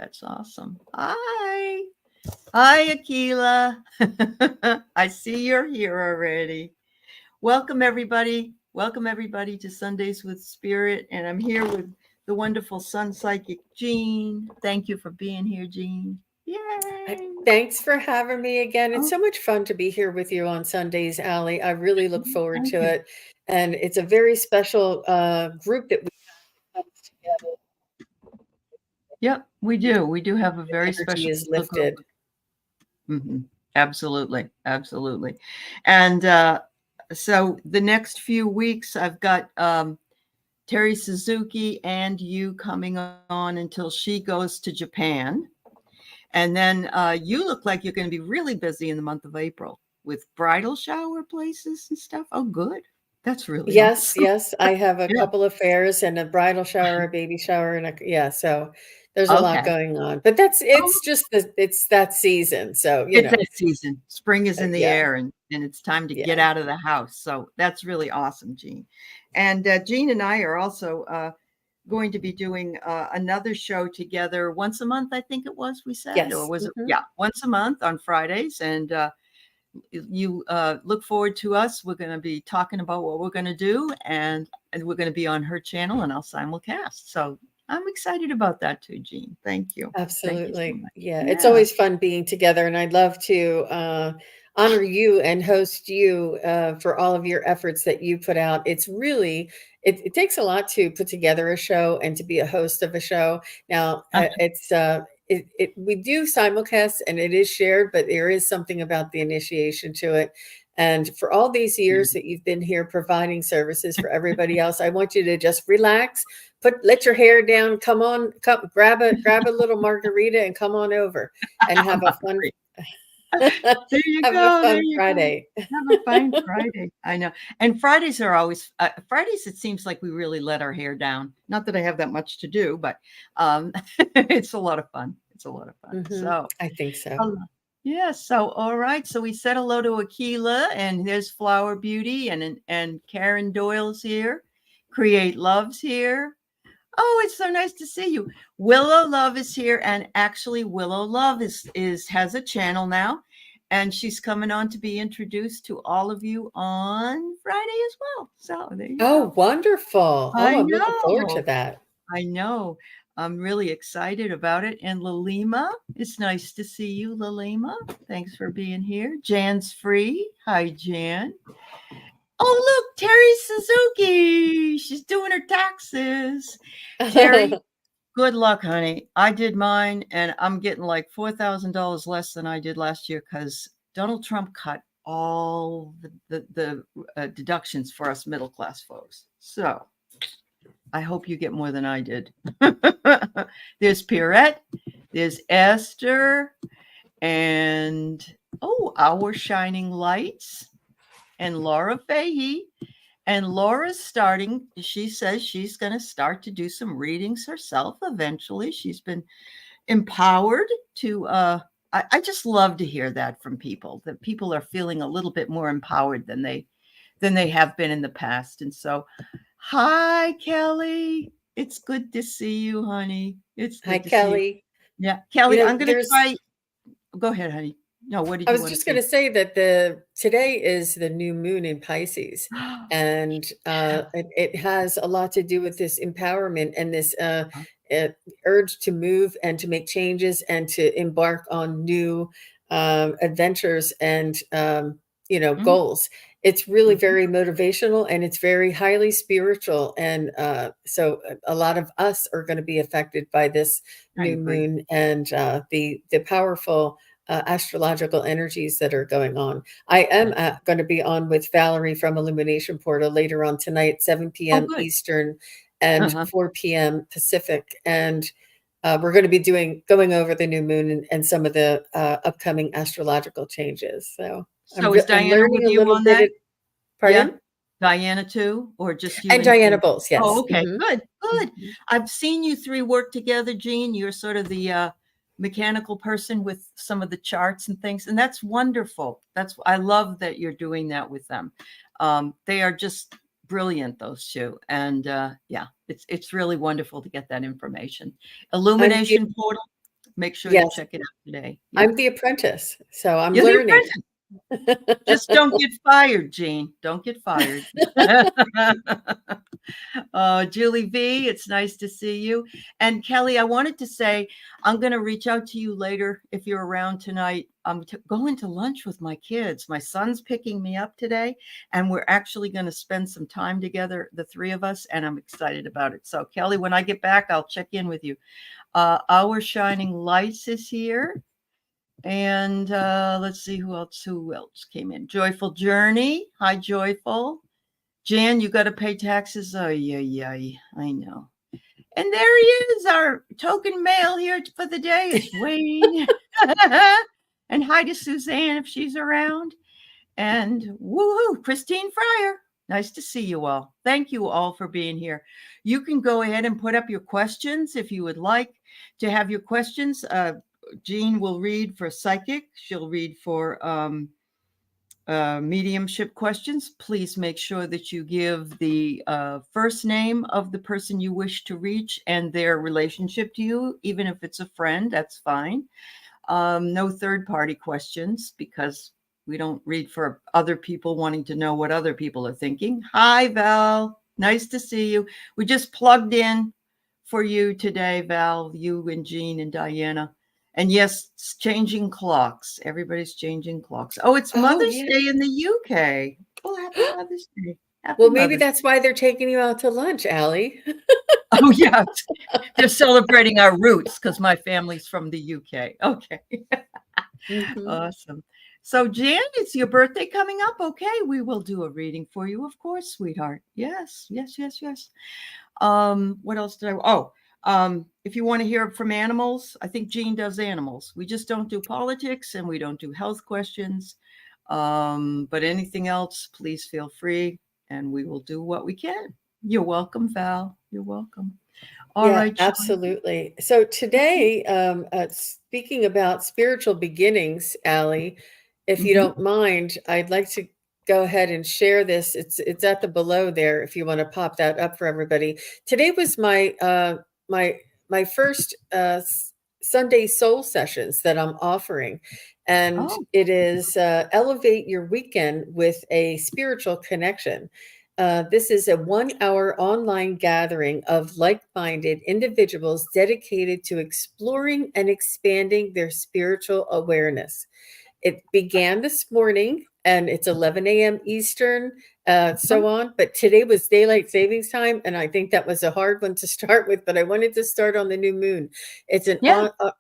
That's awesome. Hi. Hi, Akila. I see you're here already. Welcome, everybody. Welcome, everybody, to Sundays with Spirit. And I'm here with the wonderful Sun Psychic Jean. Thank you for being here, Jean. Yay. Thanks for having me again. It's Oh, so much fun to be here with you on Sundays, Aley. I really look forward thank to you. it. And it's a very special group that we have together. Yep, we do. We do have a The very energy special is group. lifted. Absolutely. Absolutely. And so the next few weeks, I've got Terry Suzuki and you coming on until she goes to Japan. And then you look like you're going to be really busy in the month of April with bridal shower places and stuff. Oh, good. That's really Yes, awesome. yes. I have a Yeah. couple of fairs and a bridal shower, a baby shower, and yeah, so there's a lot Okay. going on. But Oh, it's that season. So, it's that season. Spring is in the yeah, air, and it's time to get yeah. out of the house. So that's really awesome, Jean. And Jean and I are also going to be doing another show together once a month, I think it was, we said, or Yes. was it? Yeah, once a month on Fridays. And you look forward to us. We're going to be talking about what we're going to do, and we're going to be on her channel, and I'll simulcast. So I'm excited about that too, Jean. Thank you. Thank you so Absolutely. much. Yeah, it's Yeah. always fun being together, and I'd love to honor you and host you for all of your efforts that you put out. It's really it takes a lot to put together a show and to be a host of a show. Now, we do simulcast and it is shared, but there is something about the initiation to it. And for all these years that you've been here providing services for everybody else, I want you to just relax, let your hair down, come grab a little margarita and come on over and have a fun There you have a go. There fun you go. Friday. Have a fine Friday. I know. And Fridays are always Fridays. It seems like we really let our hair down. Not that I have that much to do, but it's a lot of fun. It's a lot of fun. So, I think so. um, yeah. So, all right. So we said hello to Aquila, and there's Flower Beauty, and Karen Doyle's here. Create Love's here. Oh, it's so nice to see you. Willow Love is here, and actually Willow Love is has a channel now, and she's coming on to be introduced to all of you on Friday as well. So there you Oh, go. wonderful. Oh, I I'm looking forward to know. that. I know. I'm really excited about it. And Lalima, it's nice to see you, Lalima. Thanks for being here. Jan's free. Hi, Jan. Oh, look, Terry Suzuki. She's doing her taxes. Terry, good luck, honey. I did mine, and I'm getting like $4,000 less than I did last year because Donald Trump cut all the deductions for us middle class folks. So I hope you get more than I did. There's Pierrette, there's Esther, and our shining lights, and Laura Fahey. And Laura's starting, she says she's going to start to do some readings herself eventually. She's been empowered to, I just love to hear that from people, that people are feeling a little bit more empowered than they have been in the past. And so, hi, Kelly. It's good to see you, honey. It's Hi, good to see you. Kelly. Yeah, Kelly, I'm going to There's try. Go ahead, honey. No, what did I you was want to just going to say? say that today is the new moon in Pisces, and it has a lot to do with this empowerment and this uh, urge to move and to make changes and to embark on new adventures and Mm, goals. It's really mhm. very motivational and it's very highly spiritual, and so a lot of us are going to be affected by this I new agree. moon and the powerful astrological energies that are going on. I am going to be on with Valerie from Illumination Portal later on tonight, 7 Oh, p.m. good. Eastern and Uh-huh. 4 p.m. Pacific. And we're going to be going over the new moon and some of the upcoming astrological changes. So So is I'm Diana with learning a you little on bit. that? Yeah? Pardon? Diana too, or just you And and Diana Bowles, Oh, yes. okay, good, good. Mhm. I've seen you 3 work together, Jean. You're sort of the, mechanical person with some of the charts and things, and that's wonderful. I love that you're doing that with them. They are just brilliant, those 2, and, yeah, it's really wonderful to get that information. I'm Illumination portal? make sure you Yes, check it out today. Yeah. I'm the apprentice, so I'm You're the learning. apprentice. Just don't get fired, Jean. Don't get fired. Julie V, it's nice to see you. And Kelly, I wanted to say, I'm going to reach out to you later if you're around tonight. I'm going to lunch with my kids. My son's picking me up today, and we're actually going to spend some time together, the three of us, and I'm excited about it. So, Kelly, when I get back, I'll check in with you. Our Shining Lights is here. And let's see who else came in. Joyful Journey. Hi, Joyful. Jan, you got to pay taxes. Oh, yeah, I know. And there he is, our token male here for the day is Wayne. And hi to Suzanne if she's around. And woohoo, Christine Fryer. Nice to see you all. Thank you all for being here. You can go ahead and put up your questions if you would like to have your questions. Jean will read for psychic. She'll read for mediumship questions. Please make sure that you give the first name of the person you wish to reach and their relationship to you, even if it's a friend, that's fine. No third-party questions because we don't read for other people wanting to know what other people are thinking. Hi, Val. Nice to see you. We just plugged in for you today, Val, you and Jean and Diana. And yes, it's changing clocks. Everybody's changing clocks. Oh, it's Mother's Yeah. Day in the UK. Well, happy Mother's Day. Happy Well, maybe Mother's that's why they're taking you out to lunch, Aley. Oh, yeah. They're celebrating our roots because my family's from the UK. Okay. Awesome. So, Jan, it's your birthday coming up. Okay, we will do a reading for you, of course, sweetheart. Yes. What else did if you want to hear from animals, I think Jean does animals. We just don't do politics and we don't do health questions. But anything else, please feel free and we will do what we can. You're welcome, Val. You're welcome. All right, Jean. Absolutely. So today, speaking about spiritual beginnings, Aley, if you don't mind, I'd like to go ahead and share this. It's at the below there if you want to pop that up for everybody. Today was my my first Sunday soul sessions that I'm offering, and it is elevate your weekend with a spiritual connection. This is a 1-hour online gathering of like-minded individuals dedicated to exploring and expanding their spiritual awareness. It began this morning and it's 11 a.m. Eastern, so on. But today was daylight savings time. And I think that was a hard one to start with, but I wanted to start on the new moon. It's an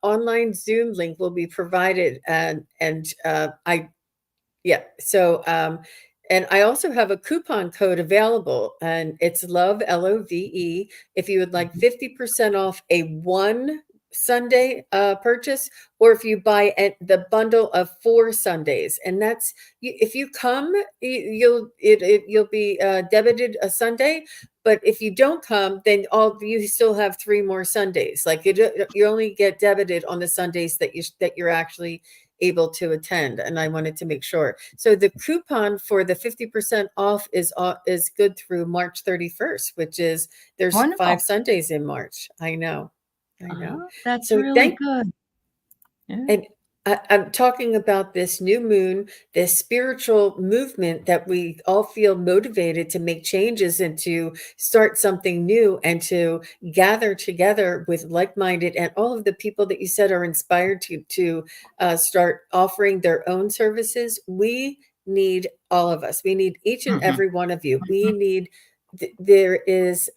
online Zoom link will be provided. And I also have a coupon code available, and it's LOVE, LOVE. If you would like 50% off a one Sunday purchase, or if you buy the bundle of 4 Sundays, and that's if you come, you'll be debited a Sunday. But if you don't come, then you still have 3 more Sundays. Like you only get debited on the Sundays that you're actually able to attend, and I wanted to make sure. So the coupon for the 50% off is good through March 31st, which is there's Wonderful. 5 Sundays in March. I know. That's so really good. Yeah. And I'm talking about this new moon, this spiritual movement that we all feel motivated to make changes and to start something new and to gather together with like-minded and all of the people that you said are inspired to start offering their own services. We need all of us. We need each and every one of you. We need, there is,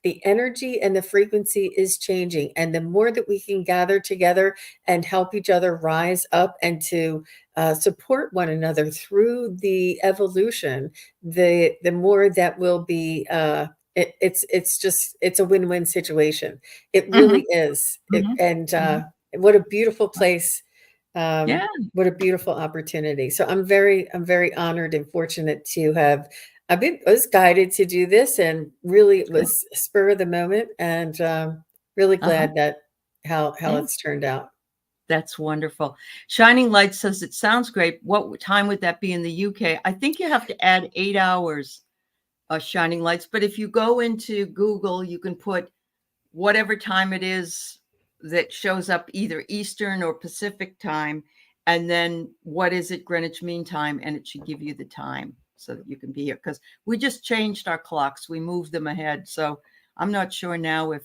the energy and the frequency is changing. And the more that we can gather together and help each other rise up and to support one another through the evolution, the more that will be, it's a win-win situation. It really is. What a beautiful place. What a beautiful opportunity. So I'm very honored and fortunate to have I was guided to do this, and really it was spur of the moment, and really glad that how it's turned out. That's wonderful. Shining Light says it sounds great. What time would that be in the UK? I think you have to add 8 hours of Shining Lights, but if you go into Google, you can put whatever time it is that shows up either Eastern or Pacific time. And then what is it, Greenwich Mean Time? And it should give you the time so that you can be here. Because we just changed our clocks. We moved them ahead. So I'm not sure now if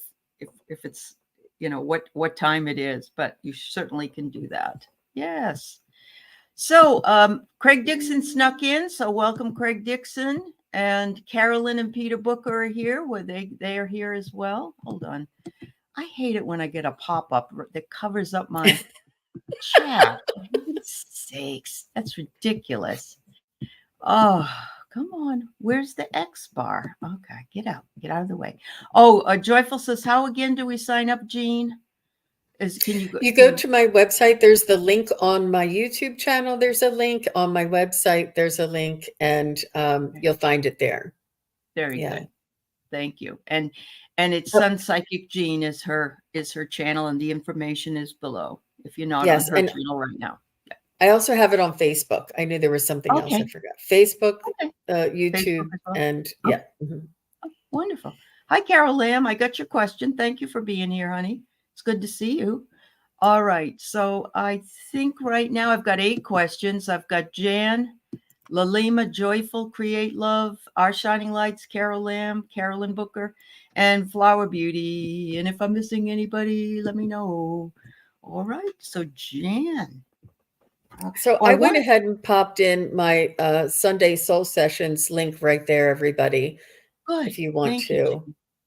it's, what time it is, but you certainly can do that. Yes. So Craig Dixon snuck in. So welcome, Craig Dixon. And Carolyn and Peter Booker are here. Where they are here as well. Hold on. I hate it when I get a pop-up that covers up my chat. For heaven's sakes, that's ridiculous. Oh, come on. Where's the X bar? Okay, get out of the way. Oh, Joyful says, how again do we sign up, Jean? You go to my website. There's the link on my YouTube channel. There's a link on my website. There's a link, and you'll find it there. Very good. Thank you. And it's Sun Psychic Jean is her channel, and the information is below if you're not on her channel right now. Yeah. I also have it on Facebook. I knew there was something else I forgot. Facebook, YouTube, Facebook and yeah. Mm-hmm. Oh, wonderful. Hi, Carol Lamb. I got your question. Thank you for being here, honey. It's good to see you. All right. So I think right now I've got 8 questions. I've got Jan, Lalima, Joyful, Create Love, Our Shining Lights, Carol Lamb, Carolyn Booker, and Flower Beauty. And if I'm missing anybody, let me know. All right. So Jan. So I went ahead and popped in my Sunday Soul Sessions link right there, everybody. Good. If you want to.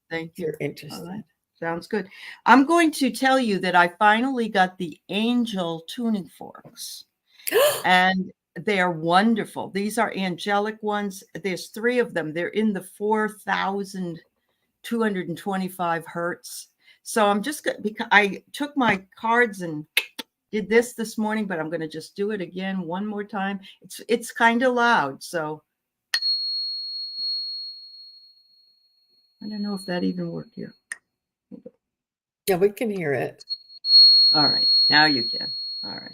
Thank you. If you're interested. Right. Sounds good. I'm going to tell you that I finally got the angel tuning forks. And they are wonderful. These are angelic ones. There's 3 of them. They're in the 4,225 hertz. So I'm just going because I took my cards and did this morning, but I'm going to just do it again one more time. It's kind of loud. So I don't know if that even worked here. Yeah, we can hear it. All right. Now you can. All right.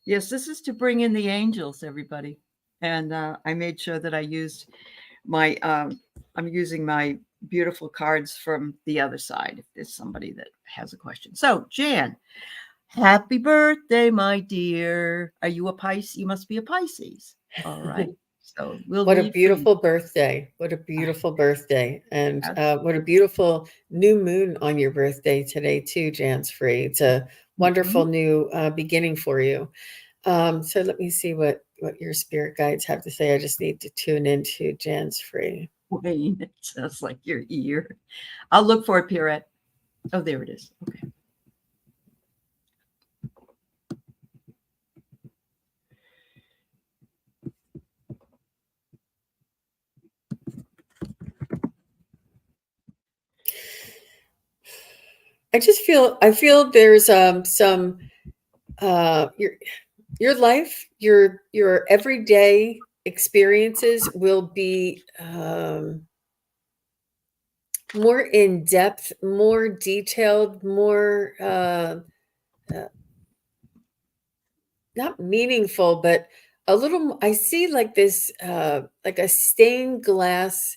Yes, this is to bring in the angels, everybody. And I made sure that I used my, I'm using my beautiful cards from the other side if there's somebody that has a question. So, Jan, happy birthday, my dear. Are you a Pisces? You must be a Pisces. All right. So what a beautiful birthday. What a beautiful birthday. And what a beautiful new moon on your birthday today too, Jan's Free. It's a wonderful new beginning for you. So let me see what your spirit guides have to say. I just need to tune into Jan's Free. Wayne, it sounds like your ear. I'll look for it, Pierrette. Oh, there it is. Okay. I feel there's some your life, your everyday experiences will be more in depth, more detailed, more not meaningful, but a little. I see like this, like a stained glass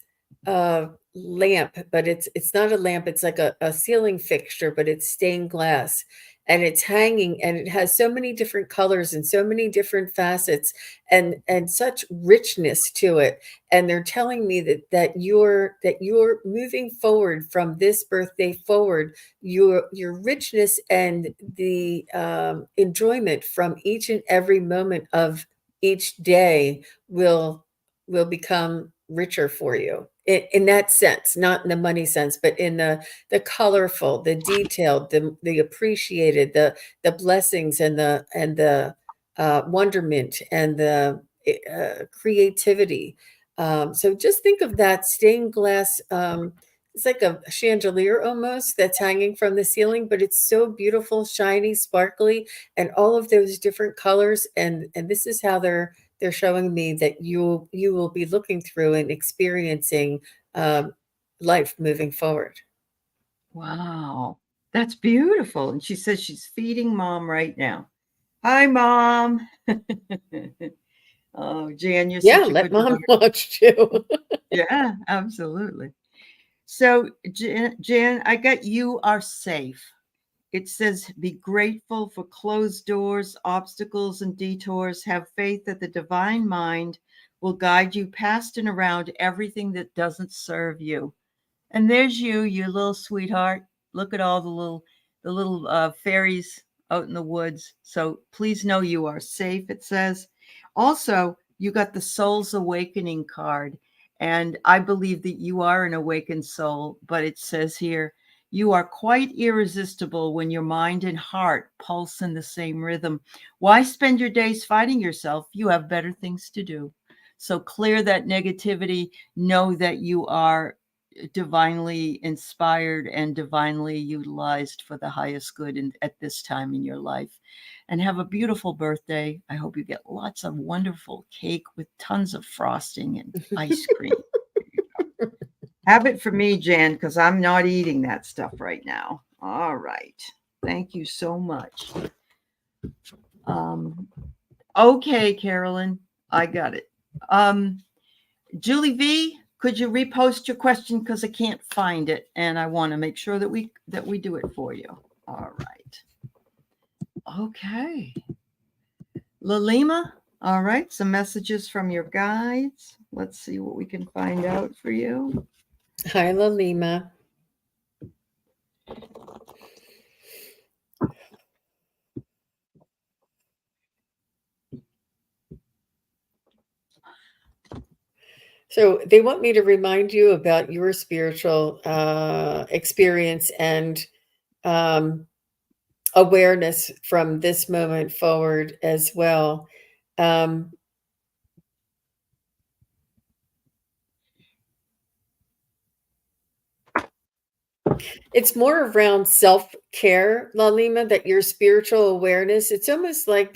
lamp, but it's not a lamp. It's like a ceiling fixture, but it's stained glass, and it's hanging, and it has so many different colors and so many different facets, and such richness to it. And they're telling me that you're moving forward from this birthday forward. Your richness and the enjoyment from each and every moment of each day will become richer for you in that sense, not in the money sense, but in the colorful, the detailed, the appreciated, the blessings and the wonderment and the creativity. So just think of that stained glass. It's like a chandelier almost that's hanging from the ceiling, but it's so beautiful, shiny, sparkly, and all of those different colors. And this is how they're showing me that you will be looking through and experiencing life moving forward. Wow, that's beautiful. And she says she's feeding Mom right now. Hi, Mom. Oh, Jan, you're such a let good Mom daughter. watch too. Yeah, absolutely. So, Jan, I got You Are Safe. it says, be grateful for closed doors, obstacles, and detours. Have faith that the divine mind will guide you past and around everything that doesn't serve you. And there's you, you little sweetheart. Look at all the little fairies out in the woods. So please know you are safe, it says. Also, you got the Soul's Awakening card. And I believe that you are an awakened soul, but it says here, you are quite irresistible when your mind and heart pulse in the same rhythm. Why spend your days fighting yourself? You have better things to do. So clear that negativity. Know that you are divinely inspired and divinely utilized for the highest good at this time in your life. And have a beautiful birthday. I hope you get lots of wonderful cake with tons of frosting and ice cream. Have it for me, Jan, because I'm not eating that stuff right now. All right. Thank you so much. Okay, Carolyn, I got it. Julie V, could you repost your question, because I can't find it, and I want to make sure that we do it for you. All right. Okay. Lalima, all right, some messages from your guides. Let's see what we can find out for you. Hi, Lalima. So they want me to remind you about your spiritual experience and awareness from this moment forward as well. It's more around self-care, Lalima, that your spiritual awareness, it's almost like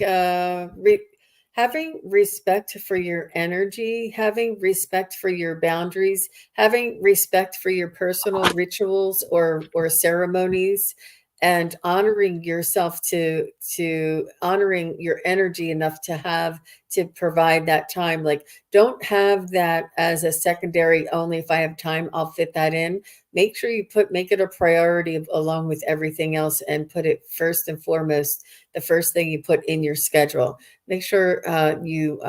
having respect for your energy, having respect for your boundaries, having respect for your personal rituals or ceremonies, and honoring yourself to honoring your energy enough to provide that time. Like, don't have that as a secondary, only if I have time, I'll fit that in. Make sure you make it a priority along with everything else, and put it first and foremost, the first thing you put in your schedule. Make sure you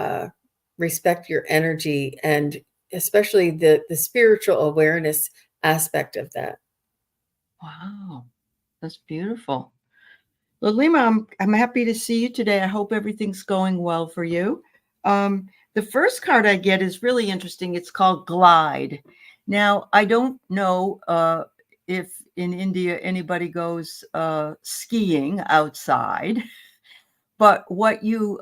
respect your energy, and especially the spiritual awareness aspect of that. Wow, that's beautiful. Lalima, I'm happy to see you today. I hope everything's going well for you. The first card I get is really interesting. It's called Glide. Now, I don't know if in India anybody goes skiing outside, but what you,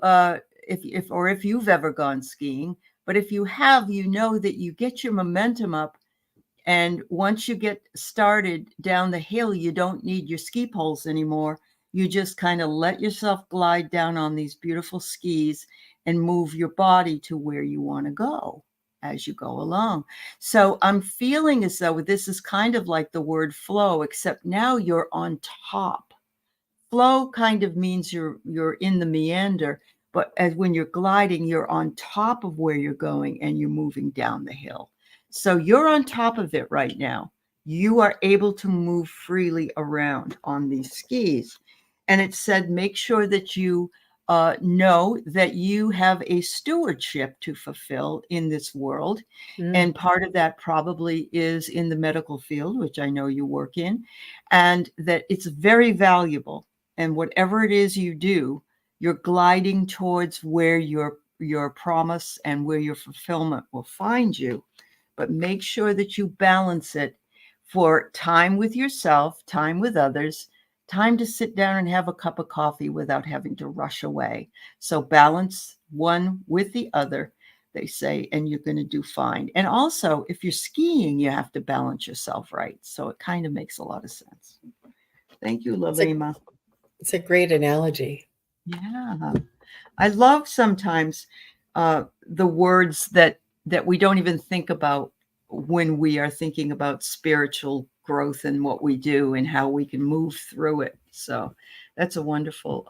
if you've ever gone skiing, but if you have, you know that you get your momentum up, and once you get started down the hill, you don't need your ski poles anymore. You just kind of let yourself glide down on these beautiful skis and move your body to where you want to go as you go along. So I'm feeling as though this is kind of like the word flow, except now you're on top. Flow kind of means you're in the meander, but as when you're gliding, you're on top of where you're going and you're moving down the hill. So you're on top of it right now. You are able to move freely around on these skis. And it said, make sure that you know that you have a stewardship to fulfill in this world. And part of that probably is in the medical field, which I know you work in, and that it's very valuable. And whatever it is you do, you're gliding towards where your promise and where your fulfillment will find you. But make sure that you balance it for time with yourself, time with others, time to sit down and have a cup of coffee without having to rush away. So balance one with the other, they say, and you're going to do fine. And also, if you're skiing, you have to balance yourself right. So it kind of makes a lot of sense. Thank you, Lalima. It's a great analogy. Yeah. I love sometimes the words that we don't even think about when we are thinking about spiritual growth and what we do and how we can move through it. So that's a wonderful.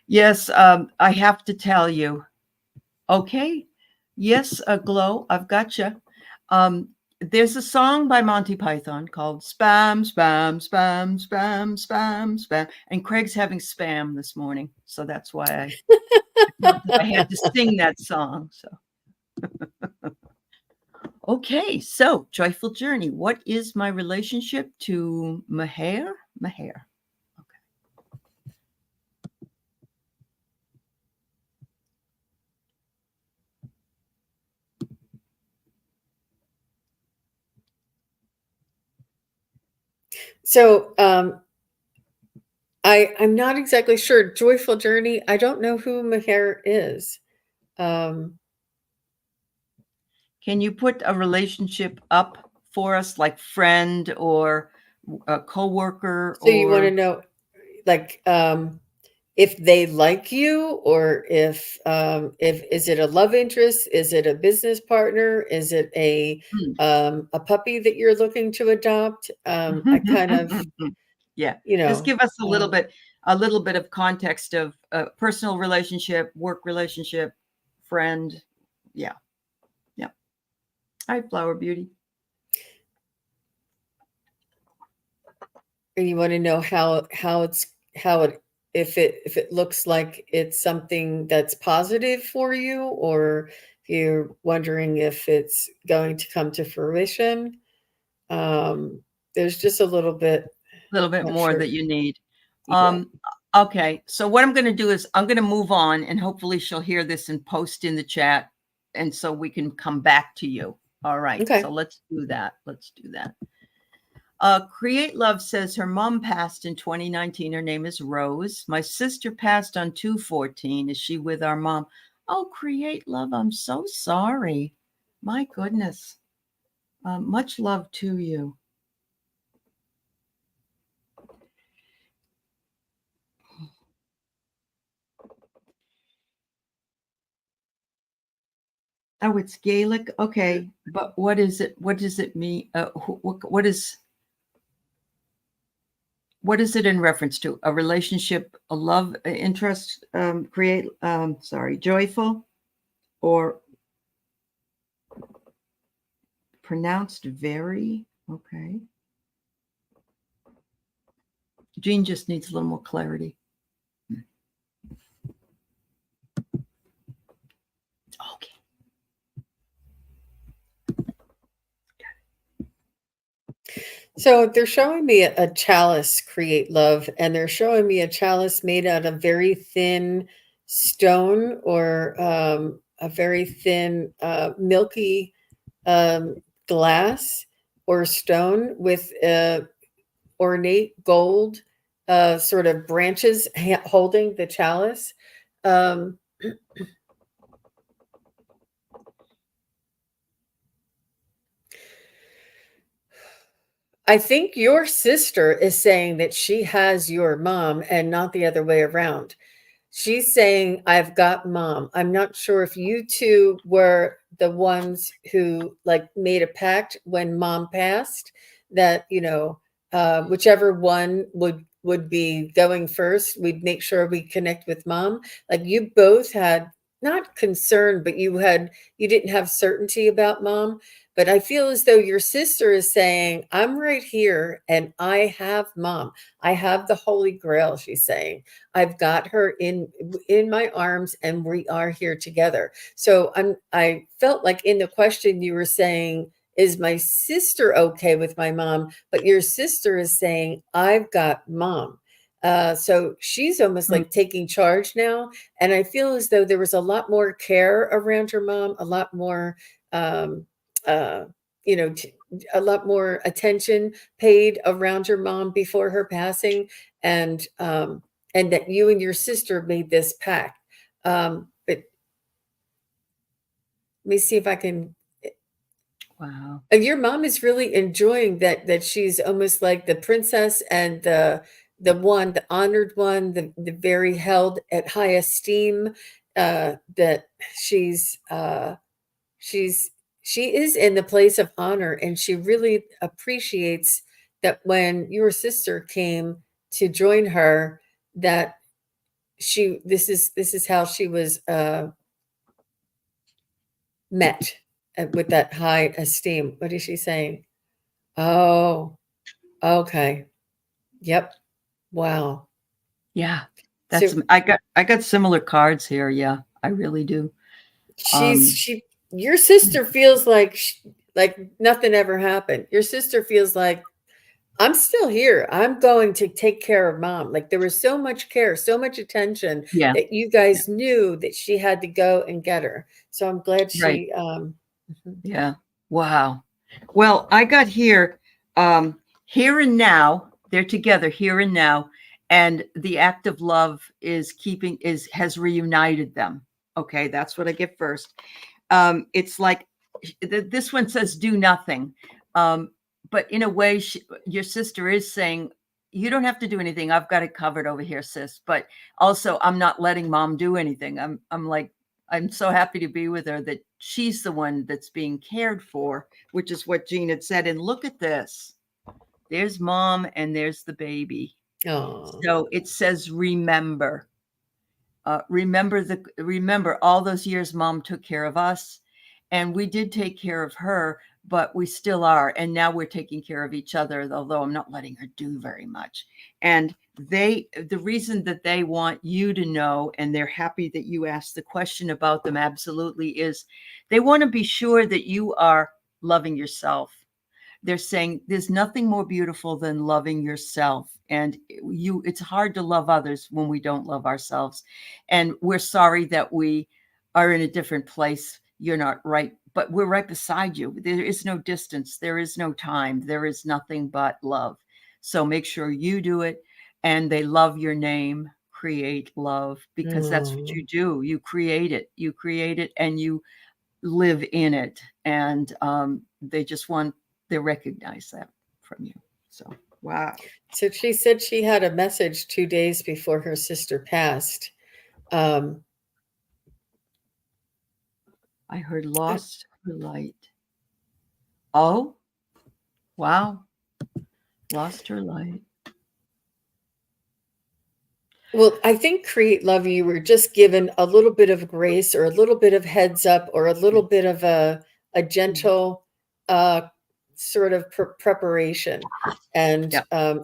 Yes, I have to tell you. Okay. Yes, Glow, I've got you. there's a song by Monty Python called Spam, Spam, Spam, Spam, Spam, Spam. And Craig's having spam this morning. So that's why I felt that I had to sing that song. So okay, so Joyful Journey. What is my relationship to Meher? Meher. So I'm not exactly sure. Joyful Journey. I don't know who Meher is. Can you put a relationship up for us, like friend or a coworker? So you want to know, like, if they like you, or if is it a love interest? Is it a business partner? Is it a puppy that you're looking to adopt? I kind of, yeah. you know, Just give us a little bit of context of personal relationship, work relationship, friend. Yeah. Yeah. Hi, Flower Beauty. and you want to know how it if it looks like it's something that's positive for you, or if you're wondering if it's going to come to fruition. There's just a little bit More that you need. Okay, so what I'm going to do is I'm going to move on, and hopefully she'll hear this and post in the chat, and so we can come back to you. All right. Okay. So let's do that. Create Love says her mom passed in 2019. Her name is Rose. My sister passed on 2/14. Is she with our mom? Oh, Create Love, I'm so sorry. My goodness. Much love to you. Oh, it's Gaelic. Okay, but what is it? What does it mean? What is it in reference to? A relationship, a love interest? Create. Joyful, or pronounced very. Okay. Jean just needs a little more clarity. Okay. So they're showing me a chalice, Create Love, and they're showing me a chalice made out of very thin stone, or a very thin, milky glass or stone with ornate gold sort of branches holding the chalice. I think your sister is saying that she has your mom and not the other way around. She's saying, I've got mom. I'm not sure if you two were the ones who like made a pact when mom passed, that, whichever one would be going first, we'd make sure we connect with mom. Like, you both had not concern, but you didn't have certainty about mom. But I feel as though your sister is saying, I'm right here and I have mom. I have the Holy Grail, she's saying. I've got her in my arms and we are here together. So I felt like in the question you were saying, is my sister okay with my mom? But your sister is saying, I've got mom. So she's almost like taking charge now. And I feel as though there was a lot more care around her mom, a lot more, a lot more attention paid around your mom before her passing. And that you and your sister made this pact. But let me see if I can. Wow. And your mom is really enjoying that she's almost like the princess and the honored one, the very held at high esteem. That she is in the place of honor, and she really appreciates that when your sister came to join her, that this is how she was met. with that high esteem. What is she saying? Oh, okay. Yep. Wow. Yeah. So I got similar cards here. Yeah, I really do. your sister feels like nothing ever happened. Your sister feels like, I'm still here. I'm going to take care of mom. Like there was so much care, so much attention Yeah. that you guys knew that she had to go and get her. So I'm glad Right. she Yeah. Wow. Well, I got here, here and now. They're together here and now, and the act of love has reunited them. Okay, that's what I get first. It's like this one says do nothing, but in a way, your sister is saying you don't have to do anything. I've got it covered over here, sis. But also, I'm not letting mom do anything. I'm like I'm so happy to be with her that she's the one that's being cared for, which is what Jean had said. And look at this. There's mom and there's the baby. oh. So it says remember. Remember all those years mom took care of us, and we did take care of her, but we still are, and now we're taking care of each other, although I'm not letting her do very much. And the reason that they want you to know, and they're happy that you asked the question about them, absolutely, is they want to be sure that you are loving yourself. They're saying there's nothing more beautiful than loving yourself, and it's hard to love others when we don't love ourselves. And we're sorry that we are in a different place. You're not right, but we're right beside you. There is no distance, there is no time, there is nothing but love. So make sure you do it. And they love your name, create love, because that's what you do. You create it and you live in it. And they recognize that from you. So, wow. So she said she had a message 2 days before her sister passed. I heard lost her light. Oh, wow. Lost her light. Well, I think create love, you were just given a little bit of grace or a little bit of heads up or a little bit of a gentle sort of preparation. And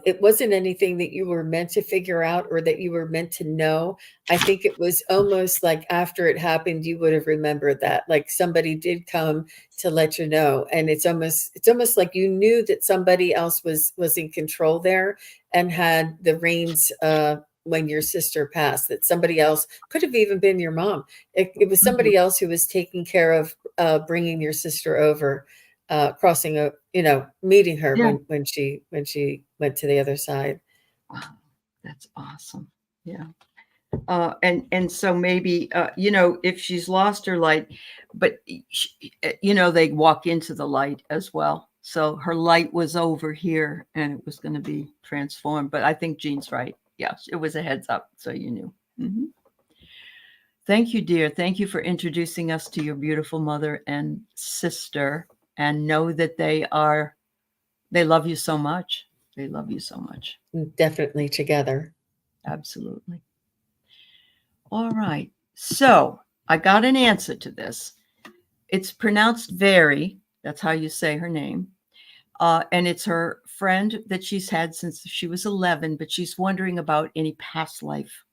it wasn't anything that you were meant to figure out or that you were meant to know. I think it was almost like after it happened, you would have remembered that, like somebody did come to let you know. And it's almost like you knew that somebody else was in control there and had the reins when your sister passed, that somebody else could have even been your mom. It was somebody else who was taking care of bringing your sister over, crossing meeting her when she went to the other side. Wow, that's awesome. Yeah. And so maybe if she's lost her light, but they walk into the light as well. So her light was over here and it was going to be transformed. But I think Jean's right. Yeah, it was a heads up, so you knew. Mm-hmm. Thank you, dear. Thank you for introducing us to your beautiful mother and sister, and know that they love you so much. They love you so much. Definitely together. Absolutely. All right. So I got an answer to this. It's pronounced Very. That's how you say her name. And it's her friend that she's had since she was 11, but she's wondering about any past life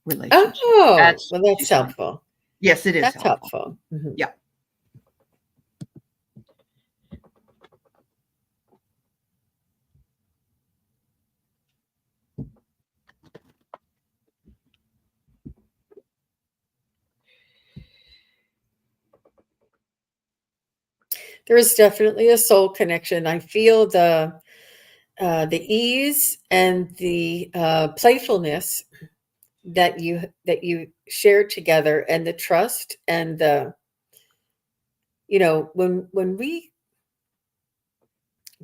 relationship. Oh, well, that's helpful. Yes, it is. That's helpful. Mm-hmm. Yeah. There is definitely a soul connection. I feel the ease and the playfulness that you shared together, and the trust, and the when we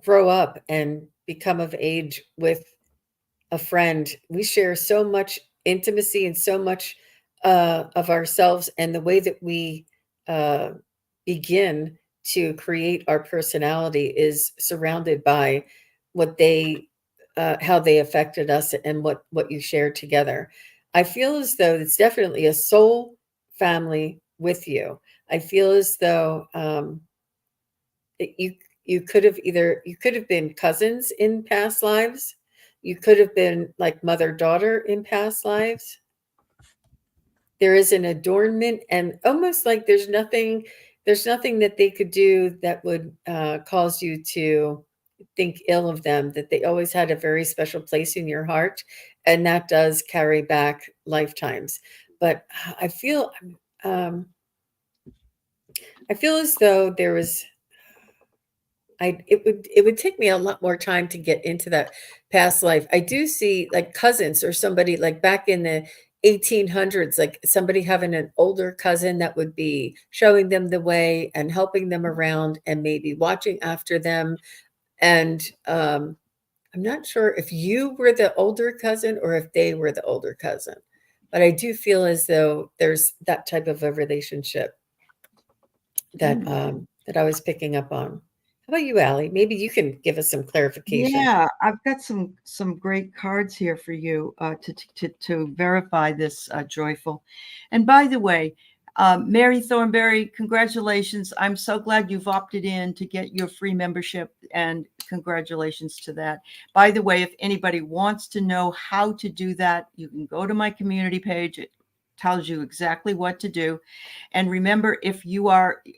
grow up and become of age with a friend, we share so much intimacy and so much of ourselves, and the way that we begin to create our personality is surrounded by what how they affected us and what you shared together. I feel as though it's definitely a soul family with you. I feel as though that you could have been cousins in past lives. You could have been like mother-daughter in past lives. There is an adornment, and almost like there's nothing that they could do that would cause you to think ill of them, that they always had a very special place in your heart, and that does carry back lifetimes. But I feel um, I feel as though there was it would take me a lot more time to get into that past life. I do see like cousins or somebody like back in the 1800s, like somebody having an older cousin that would be showing them the way and helping them around and maybe watching after them. And I'm not sure if you were the older cousin or if they were the older cousin, but I do feel as though there's that type of a relationship that I was picking up on. How about you, Aley? Maybe you can give us some clarification. Yeah, I've got some great cards here for you to verify this, Joyful. And by the way, Mary Thornberry, congratulations! I'm so glad you've opted in to get your free membership, and congratulations to that. By the way, if anybody wants to know how to do that, you can go to my community page. It tells you exactly what to do. And remember,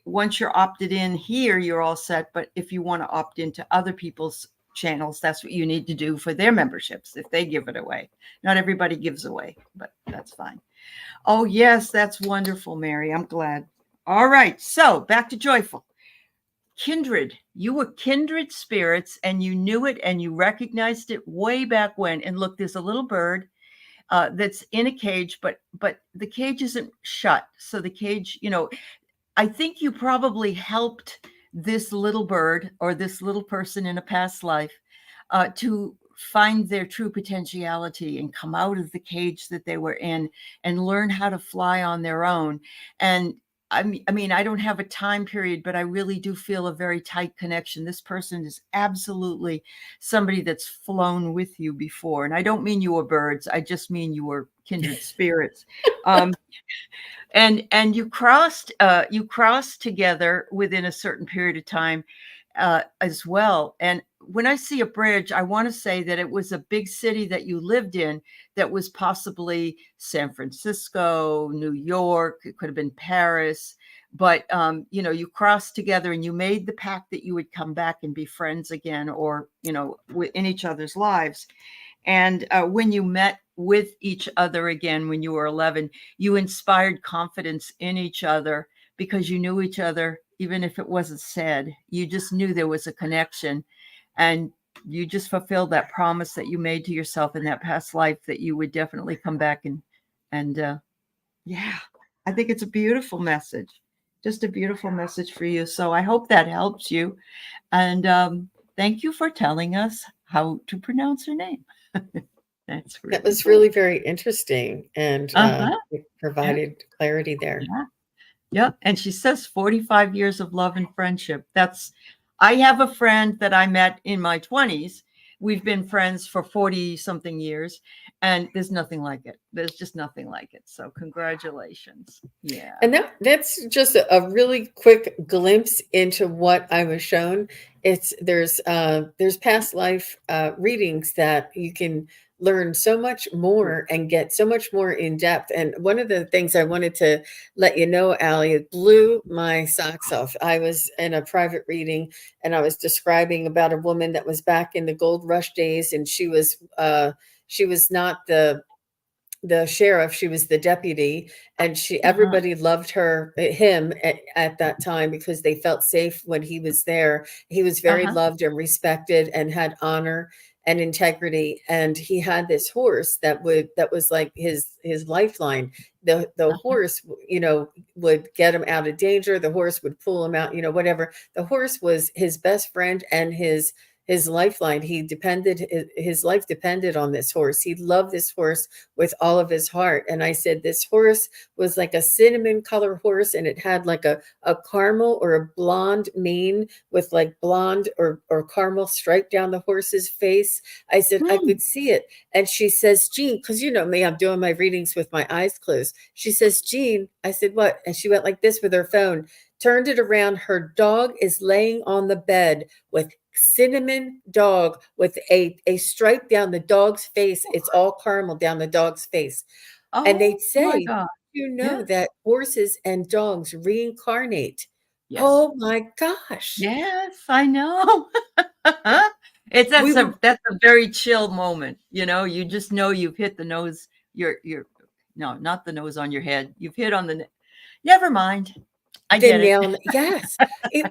once you're opted in here, you're all set. But if you want to opt into other people's channels, that's what you need to do for their memberships if they give it away. Not everybody gives away, but that's fine. Oh, yes, that's wonderful, Mary. I'm glad. All right. So back to Joyful. Kindred. You were kindred spirits, and you knew it, and you recognized it way back when. And look, there's a little bird that's in a cage, but the cage isn't shut. So the cage, I think you probably helped this little bird or this little person in a past life to find their true potentiality and come out of the cage that they were in and learn how to fly on their own. And I mean, I don't have a time period, but I really do feel a very tight connection. This person is absolutely somebody that's flown with you before. And I don't mean you were birds. I just mean you were kindred spirits. And you crossed together within a certain period of time as well. And when I see a bridge, I want to say that it was a big city that you lived in that was possibly San Francisco, New York, it could have been Paris. But, you crossed together and you made the pact that you would come back and be friends again, or, in each other's lives. And when you met with each other again, when you were 11, you inspired confidence in each other because you knew each other, even if it wasn't said. You just knew there was a connection, and you just fulfilled that promise that you made to yourself in that past life that you would definitely come back and yeah, I think it's a beautiful message, just a beautiful message for you. So I hope that helps you. And thank you for telling us how to pronounce her name. That was really very interesting, and it provided clarity there. Yeah. And she says 45 years of love and friendship. I have a friend that I met in my 20s. We've been friends for 40 something years, and there's nothing like it. There's just nothing like it. So congratulations. Yeah. And that's just a really quick glimpse into what I was shown. There's past life readings that you can learn so much more and get so much more in depth. And one of the things I wanted to let you know, Aley, it blew my socks off. I was in a private reading and I was describing about a woman that was back in the gold rush days, and she was not the sheriff, she was the deputy, and everybody loved him at that time because they felt safe when he was there. He was very loved and respected and had honor and integrity, and he had this horse that was like his lifeline. The horse, would get him out of danger. The horse would pull him out, whatever. The horse was his best friend and his his lifeline. His life depended on this horse. He loved this horse with all of his heart. And I said, this horse was like a cinnamon color horse, and it had like a caramel or a blonde mane with like blonde or caramel stripe down the horse's face. I said, I could see it. And she says, Jean, because you know me, I'm doing my readings with my eyes closed. She says, Jean, I said, what? And she went like this with her phone, turned it around. Her dog is laying on the bed with cinnamon dog with a stripe down the dog's face. It's all caramel down the dog's face. And they my say, God. you know, Yes. that horses and dogs reincarnate. Yes. Oh my gosh. Yes, I know. That's a very chill moment. You know, you just know you've hit the nose. No, not the nose on your head. You've hit on the. Never mind. I The get it. nail, yes. It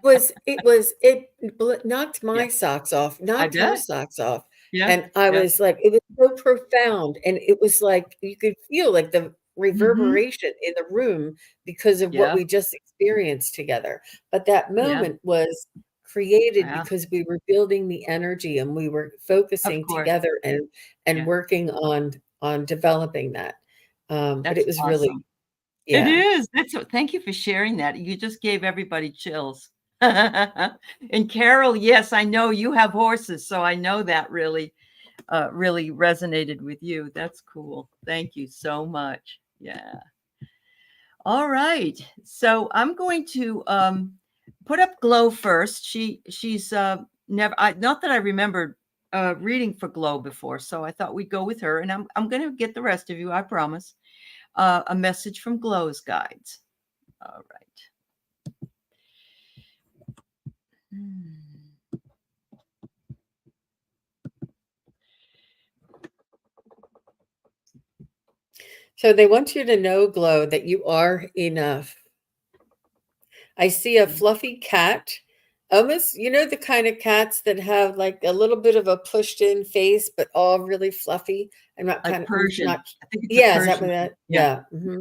knocked my Yeah, socks off, I knocked her bet. socks off. Yeah, And I yeah. was like, it was so profound. And it was like you could feel like the Mhm. reverberation in the room because of what Yeah, we just experienced together. But that yeah, moment was created yeah. because we were building the energy and we were Of focusing course. together and Yeah, working on developing that. But it that's was really, awesome. It yeah. is. Thank you for sharing that. You just gave everybody chills. And Carol, yes, I know you have horses, so I know that really resonated with you. That's cool. Thank you so much. Yeah. All right. So I'm going to put up Glow first. She's never not that I remembered reading for Glow before, so I thought we'd go with her, and I'm going to get the rest of you, I promise. A message from Glow's guides. All right. Hmm. So they want you to know, Glow, that you are enough. I see a fluffy cat. Almost, you know, the kind of cats that have like a little bit of a pushed in face, but all really fluffy. I'm not Like kind of, I'm Persian. not, I think it's a yeah, is that what Persian. that? Yeah. Yeah.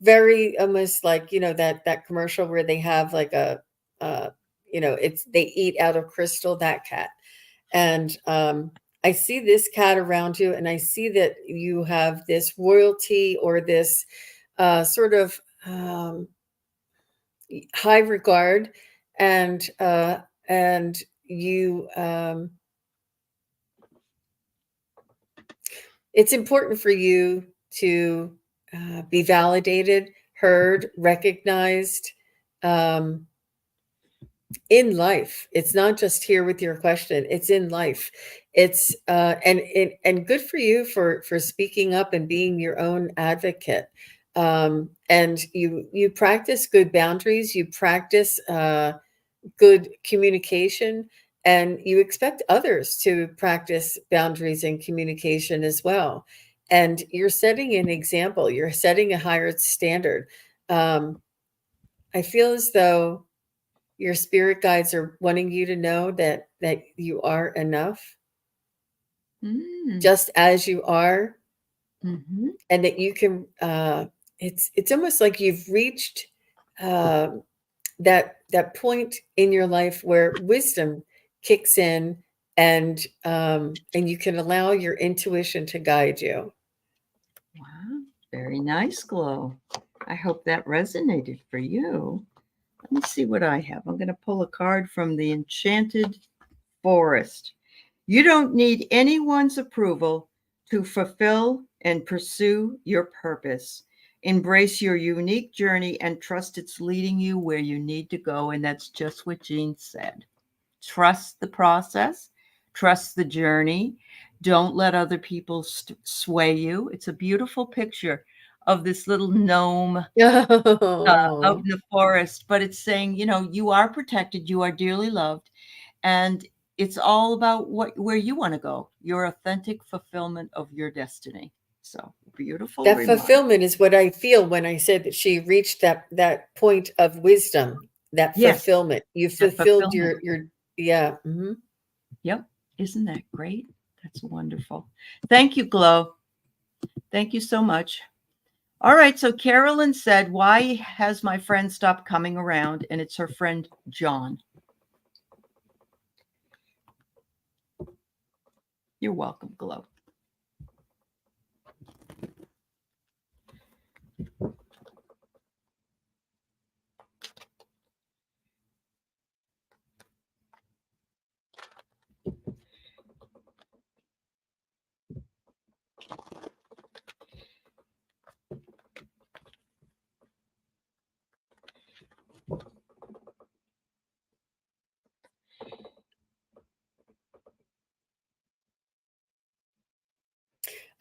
Very almost like, you know, that commercial where they have like you know, they eat out of crystal, that cat. And I see this cat around you, and I see that you have this royalty or this sort of high regard, and you it's important for you to be validated, heard, recognized um, in life. It's not just here with your question, it's in life. It's and good for you for speaking up and being your own advocate. And you practice good boundaries, you practice good communication, and you expect others to practice boundaries and communication as well. And you're setting an example, you're setting a higher standard. I feel as though your spirit guides are wanting you to know that you are enough Mm. just as you are, Mm-hmm. and that you can it's almost like you've reached uh, that point in your life where wisdom kicks in, and you can allow your intuition to guide you. Wow. Very nice, Glow. I hope that resonated for you. Let me see what I have. I'm going to pull a card from the Enchanted Forest. You don't need anyone's approval to fulfill and pursue your purpose. Embrace your unique journey and trust it's leading you where you need to go. And that's just what Jean said. Trust the process, trust the journey. Don't let other people sway you. It's a beautiful picture of this little gnome out Oh, in the forest, but it's saying, you know, you are protected, you are dearly loved, and it's all about where you want to go, your authentic fulfillment of your destiny. So beautiful that reminder. fulfillment is what I feel when I said that she reached that point of wisdom, that Yes, fulfillment. You that fulfilled fulfillment. your yeah. Yep. Isn't that great? That's wonderful. Thank you, Glow. Thank you so much. All right. So Carolyn said, why has my friend stopped coming around? And it's her friend, John. You're welcome, Glow.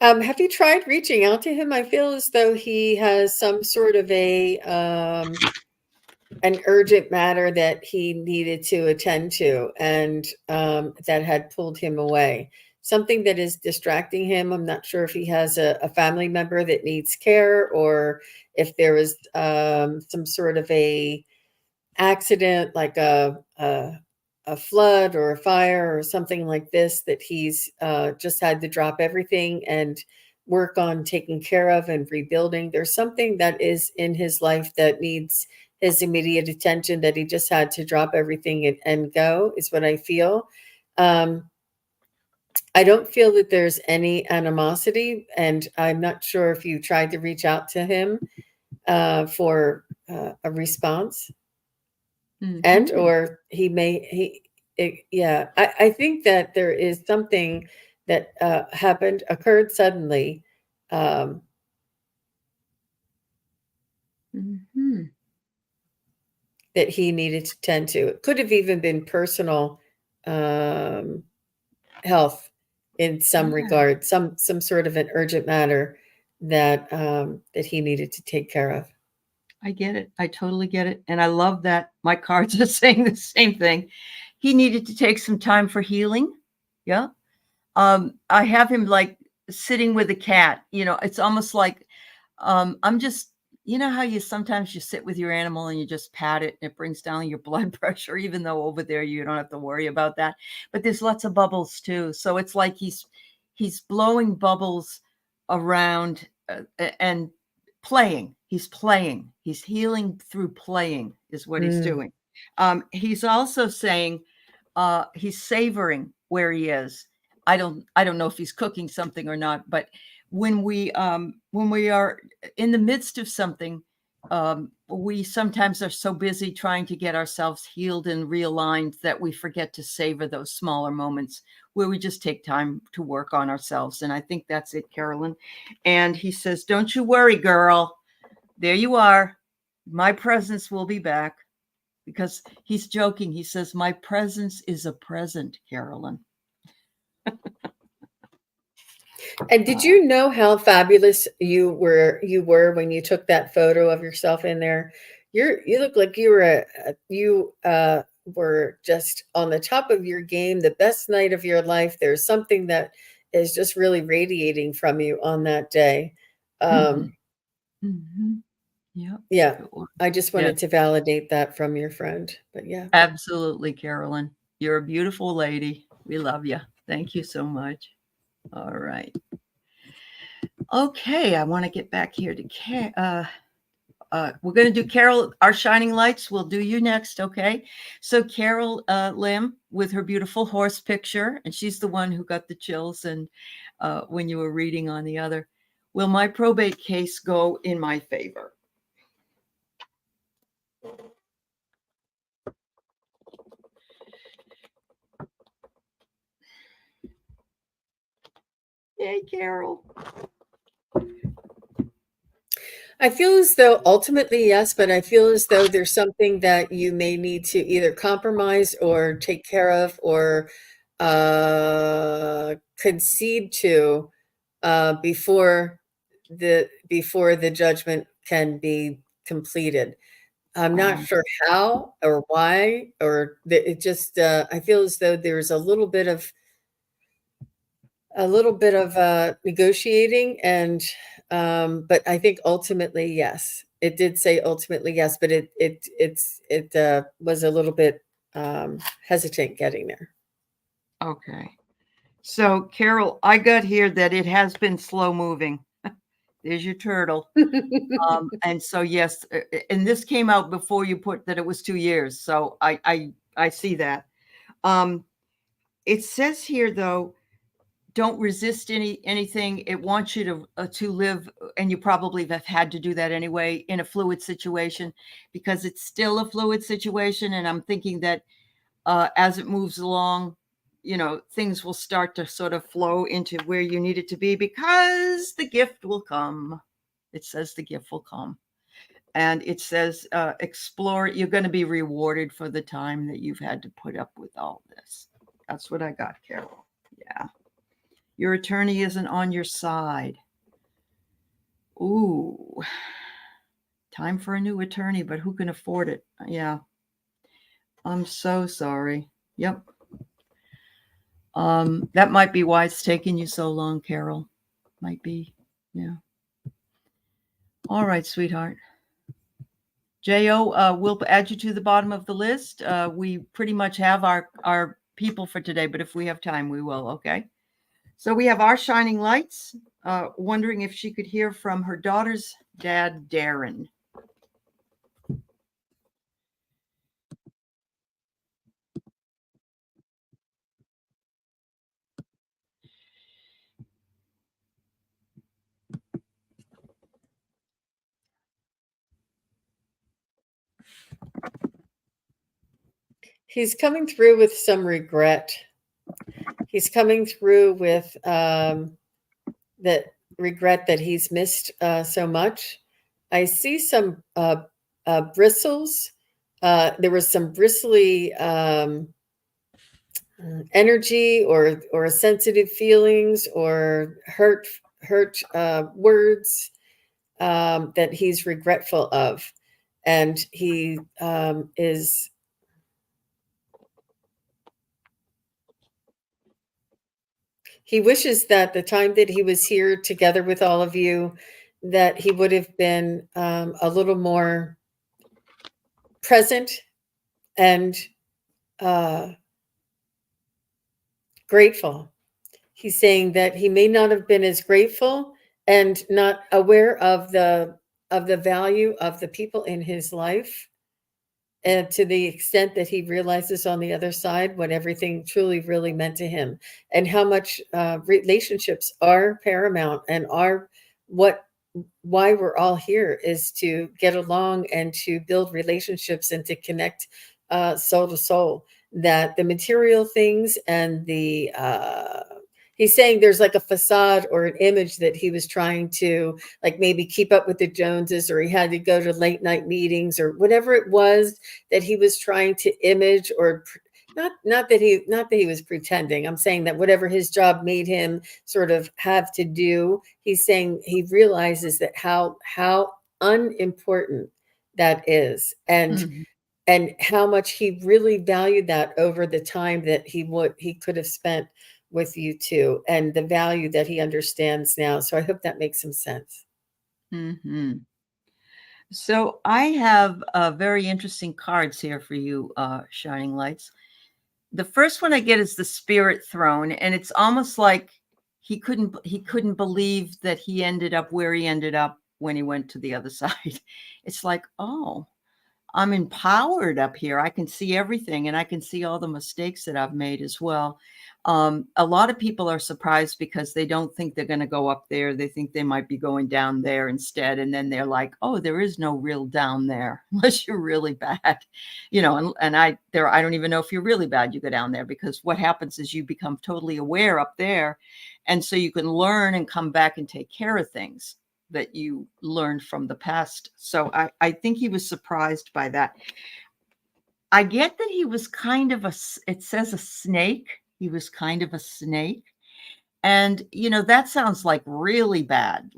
Have you tried reaching out to him? I feel as though he has some sort of an urgent matter that he needed to attend to, and that had pulled him away. Something that is distracting him. I'm not sure if he has a family member that needs care, or if there was some sort of a accident, like a flood or a fire or something like this, that he's just had to drop everything and work on taking care of and rebuilding. There's something that is in his life that needs his immediate attention, that he just had to drop everything and go, is what I feel. I don't feel that there's any animosity, and I'm not sure if you tried to reach out to him for a response. And or I think that there is something that occurred suddenly, that he needed to tend to. It could have even been personal health in some regard, some sort of an urgent matter that that he needed to take care of. I get it. I totally get it. And I love that my cards are saying the same thing. He needed to take some time for healing. Yeah. I have him like sitting with a cat. You know, it's almost like I'm just, you know how you sometimes you sit with your animal and you just pat it and it brings down your blood pressure, even though over there you don't have to worry about that. But there's lots of bubbles too. So it's like he's blowing bubbles around and playing. He's playing. He's healing through playing is what he's doing. He's also saying he's savoring where he is. I don't know if he's cooking something or not, but when we are in the midst of something, we sometimes are so busy trying to get ourselves healed and realigned that we forget to savor those smaller moments where we just take time to work on ourselves. And I think that's it, Carolyn. And he says, don't you worry, girl. There you are. My presence will be back. Because he's joking. He says, my presence is a present, Carolyn. And did you know how fabulous you were when you took that photo of yourself in there? You look like you were just on the top of your game, the best night of your life. There's something that is just really radiating from you on that day. Yeah, I just wanted to validate that from your friend. But yeah, absolutely, Carolyn. You're a beautiful lady. We love you. Thank you so much. All right. Okay, I want to get back here to we're going to do Carol, our shining lights. We'll do you next, okay? So Carol Lim with her beautiful horse picture, and she's the one who got the chills and when you were reading on the other. Will my probate case go in my favor? Yay, Carol. I feel as though ultimately, yes, but I feel as though there's something that you may need to either compromise or take care of or concede to before the judgment can be completed. I'm not sure how or why, or it just I feel as though there's a little bit of negotiating, and but I think ultimately yes. It did say ultimately yes, but it was a little bit hesitant getting there. Okay. So Carol, I got here that it has been slow moving. There's your turtle. And so, yes, and this came out before you put that it was 2 years. So I see that. It says here, though, don't resist anything. It wants you to live, and you probably have had to do that anyway, in a fluid situation, because it's still a fluid situation. And I'm thinking that as it moves along, things will start to sort of flow into where you need it to be, because the gift will come. It says the gift will come. And it says, explore. You're going to be rewarded for the time that you've had to put up with all this. That's what I got, Carol. Yeah. Your attorney isn't on your side. Ooh. Time for a new attorney, but who can afford it? Yeah. I'm so sorry. Yep. That might be why it's taking you so long, Carol. Might be. Yeah. All right, sweetheart. Jo, we'll add you to the bottom of the list. We pretty much have our people for today, but if we have time, we will. Okay. So we have our shining lights, wondering if she could hear from her daughter's dad, Darren. He's coming through with some regret. He's coming through with that regret that he's missed so much. I see some bristles. There was some bristly energy or sensitive feelings or hurt words that he's regretful of, and he is. He wishes that the time that he was here together with all of you, that he would have been a little more present and grateful. He's saying that he may not have been as grateful and not aware of the value of the people in his life, and to the extent that he realizes on the other side what everything truly really meant to him, and how much relationships are paramount, and are why we're all here is to get along and to build relationships and to connect soul to soul. That the material things and the he's saying there's like a facade or an image that he was trying to, like, maybe keep up with the Joneses, or he had to go to late night meetings or whatever it was that he was trying to image, or not that he was pretending. I'm saying that whatever his job made him sort of have to do, he's saying he realizes that how unimportant that is, and how much he really valued that over the time that he could have spent with you two, and the value that he understands now. So I hope that makes some sense. Mm-hmm. So I have very interesting cards here for you, shining lights. The first one I get is the Spirit Throne, and it's almost like he couldn't believe that he ended up where he ended up when he went to the other side. It's like, oh, I'm empowered up here. I can see everything, and I can see all the mistakes that I've made as well. A lot of people are surprised because they don't think they're going to go up there. They think they might be going down there instead. And then they're like, oh, there is no real down there unless you're really bad, and I don't even know if you're really bad, you go down there, because what happens is you become totally aware up there. And so you can learn and come back and take care of things that you learned from the past. So I think he was surprised by that. I get that he was kind of it says a snake. He was kind of a snake. And, that sounds like really bad,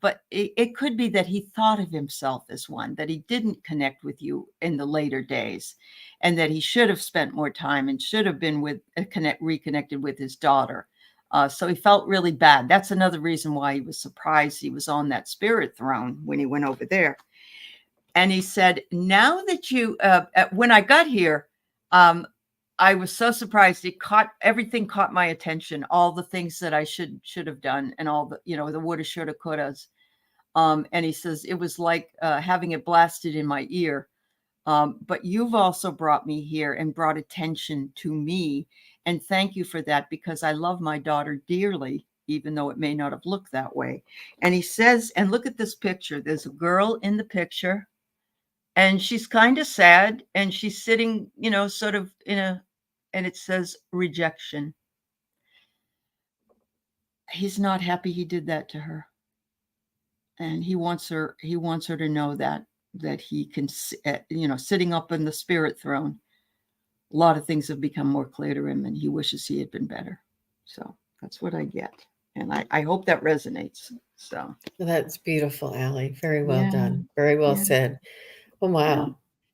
but it could be that he thought of himself as one, that he didn't connect with you in the later days, and that he should have spent more time and should have been reconnected with his daughter. So he felt really bad. That's another reason why he was surprised he was on that Spirit Throne when he went over there. And he said, now that you, when I got here, I was so surprised. Everything caught my attention, all the things that I should have done, and all the, the woulda, shoulda, couldas. And he says, it was like having it blasted in my ear. But you've also brought me here and brought attention to me. And thank you for that, because I love my daughter dearly, even though it may not have looked that way. And he says, and look at this picture. There's a girl in the picture, and she's kind of sad, and she's sitting, sort of and it says rejection. He's not happy he did that to her. And he wants her to know that he can, sitting up in the spirit throne, a lot of things have become more clear to him, and he wishes he had been better. So that's what I get. And I hope that resonates. So That's beautiful, Aley. Very well yeah, done. Very well yeah, said. Oh, wow. yeah,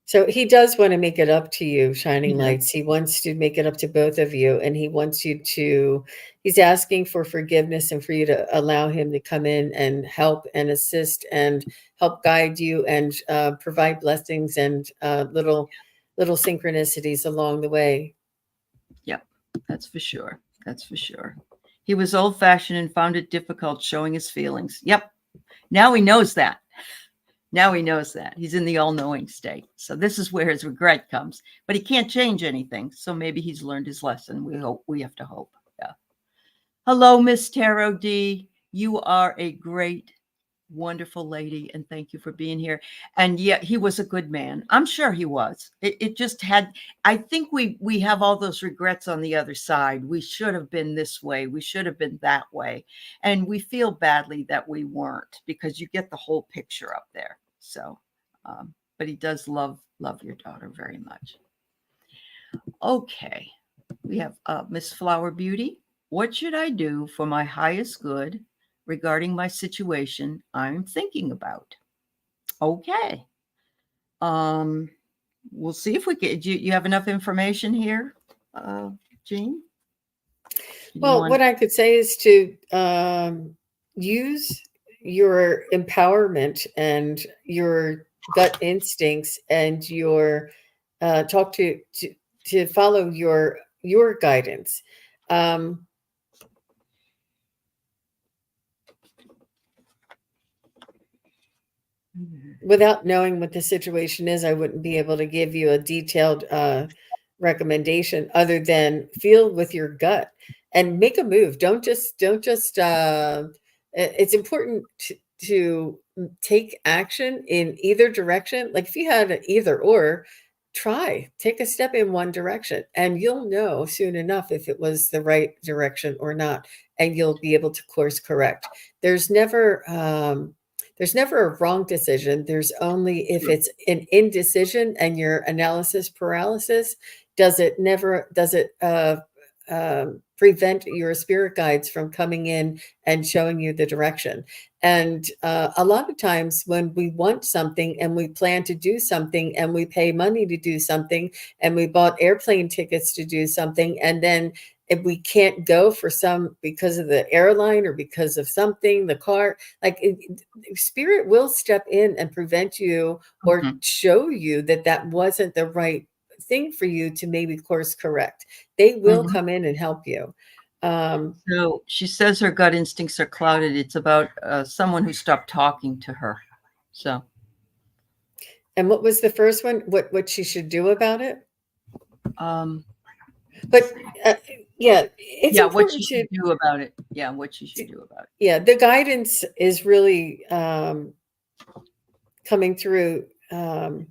So he does want to make it up to you, he Shining does. Lights. He wants to make it up to both of you, and he wants you to, he's asking for forgiveness and for you to allow him to come in and help and assist and help guide you and provide blessings and little synchronicities along the way. Yep, that's for sure. That's for sure. He was old-fashioned and found it difficult showing his feelings. Yep. Now he knows that. Now he knows that. He's in the all-knowing state. So this is where his regret comes. But he can't change anything. So maybe he's learned his lesson. We have to hope. Yeah. Hello, Miss Tarot D. You are a great, wonderful lady, and thank you for being here. And yeah, he was a good man. I'm sure he was. It just had, I think we have all those regrets on the other side. We should have been this way. We should have been that way. And we feel badly that we weren't, because you get the whole picture up there. So, but he does love your daughter very much. Okay. We have Miss Flower Beauty. What should I do for my highest good regarding my situation I'm thinking about? Okay. We'll see if we can. Do you have enough information here, Jean? Well, what I could say is to use your empowerment and your gut instincts and your talk to follow your guidance. Without knowing what the situation is, I wouldn't be able to give you a detailed recommendation other than feel with your gut and make a move. Don't just it's important to take action in either direction. Like if you had an either or, take a step in one direction and you'll know soon enough if it was the right direction or not, and you'll be able to course correct. There's never a wrong decision. There's only if it's an indecision and your analysis paralysis, does it prevent your spirit guides from coming in and showing you the direction? And a lot of times when we want something and we plan to do something and we pay money to do something and we bought airplane tickets to do something, and then if we can't go for some because of the airline or because of something, the car, spirit will step in and prevent you or show you that wasn't the right thing for you to maybe course correct. They will come in and help you. So she says her gut instincts are clouded. It's about someone who stopped talking to her. So. And what was the first one? What she should do about it? But it's important what she should do about it. Yeah, what she should do about it. Yeah, the guidance is really coming through. Okay.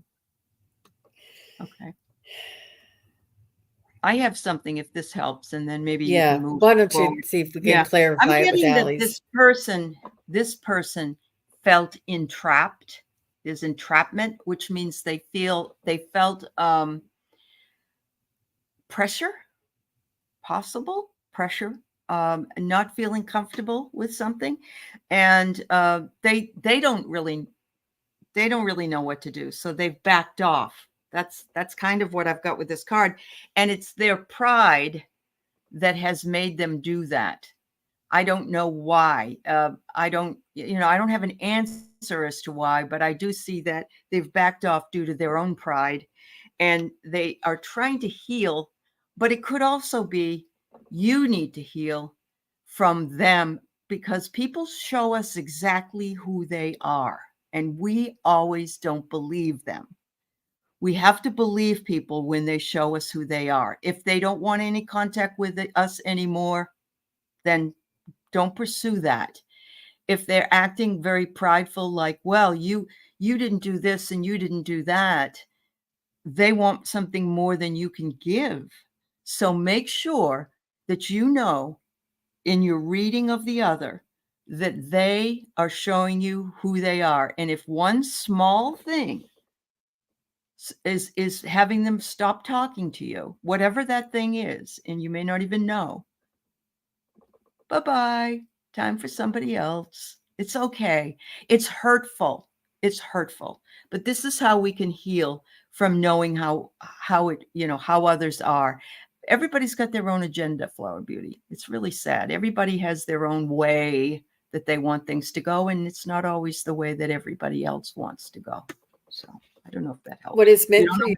I have something if this helps, and then maybe you can move. Why don't you see if we can clarify it with Aley? This person felt entrapped. There's entrapment, which means they felt pressure, possible pressure, not feeling comfortable with something, and they don't really know what to do, so they've backed off. That's kind of what I've got with this card, and it's their pride that has made them do that. I don't know why. I don't have an answer as to why, but I do see that they've backed off due to their own pride, and they are trying to heal. But it could also be you need to heal from them, because people show us exactly who they are, and we always don't believe them. We have to believe people when they show us who they are. If they don't want any contact with us anymore, then don't pursue that. If they're acting very prideful, like, well, you didn't do this and you didn't do that, they want something more than you can give. So make sure that you know in your reading of the other that they are showing you who they are. And if one small thing is having them stop talking to you, whatever that thing is, and you may not even know, bye-bye, time for somebody else. It's okay. It's hurtful. It's hurtful. But this is how we can heal from knowing how it, how others are. Everybody's got their own agenda, Flower Beauty. It's really sad. Everybody has their own way that they want things to go, and it's not always the way that everybody else wants to go. So I don't know if that helps. What is meant for you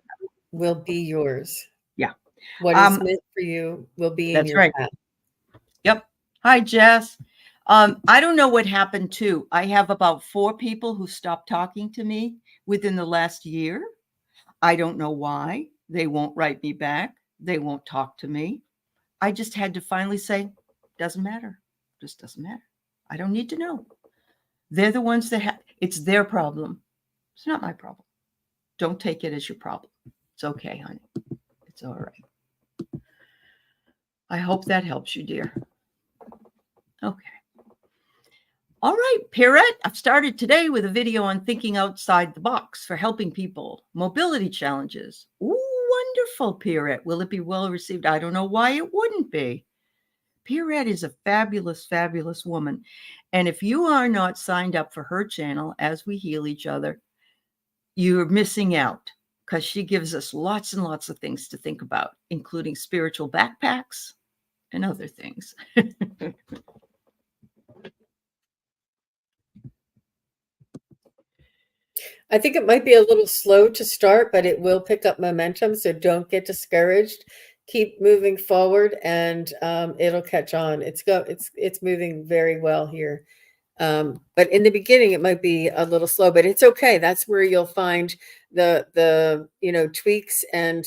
will be yours. Yeah. What is meant for you will be in your path. Yep. Hi, Jess. I don't know what happened too. I have about 4 people who stopped talking to me within the last year. I don't know why. They won't write me back. They won't talk to me. I just had to finally say, doesn't matter. Just doesn't matter. I don't need to know. They're the ones that it's their problem. It's not my problem. Don't take it as your problem. It's okay, honey. It's all right. I hope that helps you, dear. Okay. All right, Pierrette, I've started today with a video on thinking outside the box for helping people. Mobility challenges. Ooh, wonderful, Pierrette. Will it be well received? I don't know why it wouldn't be. Pierrette is a fabulous, fabulous woman. And if you are not signed up for her channel as we heal each other, you're missing out, because she gives us lots and lots of things to think about, including spiritual backpacks and other things. I think it might be a little slow to start, but it will pick up momentum. So don't get discouraged. Keep moving forward, and it'll catch on. It's moving very well here. But in the beginning, it might be a little slow, but it's okay. That's where you'll find the tweaks and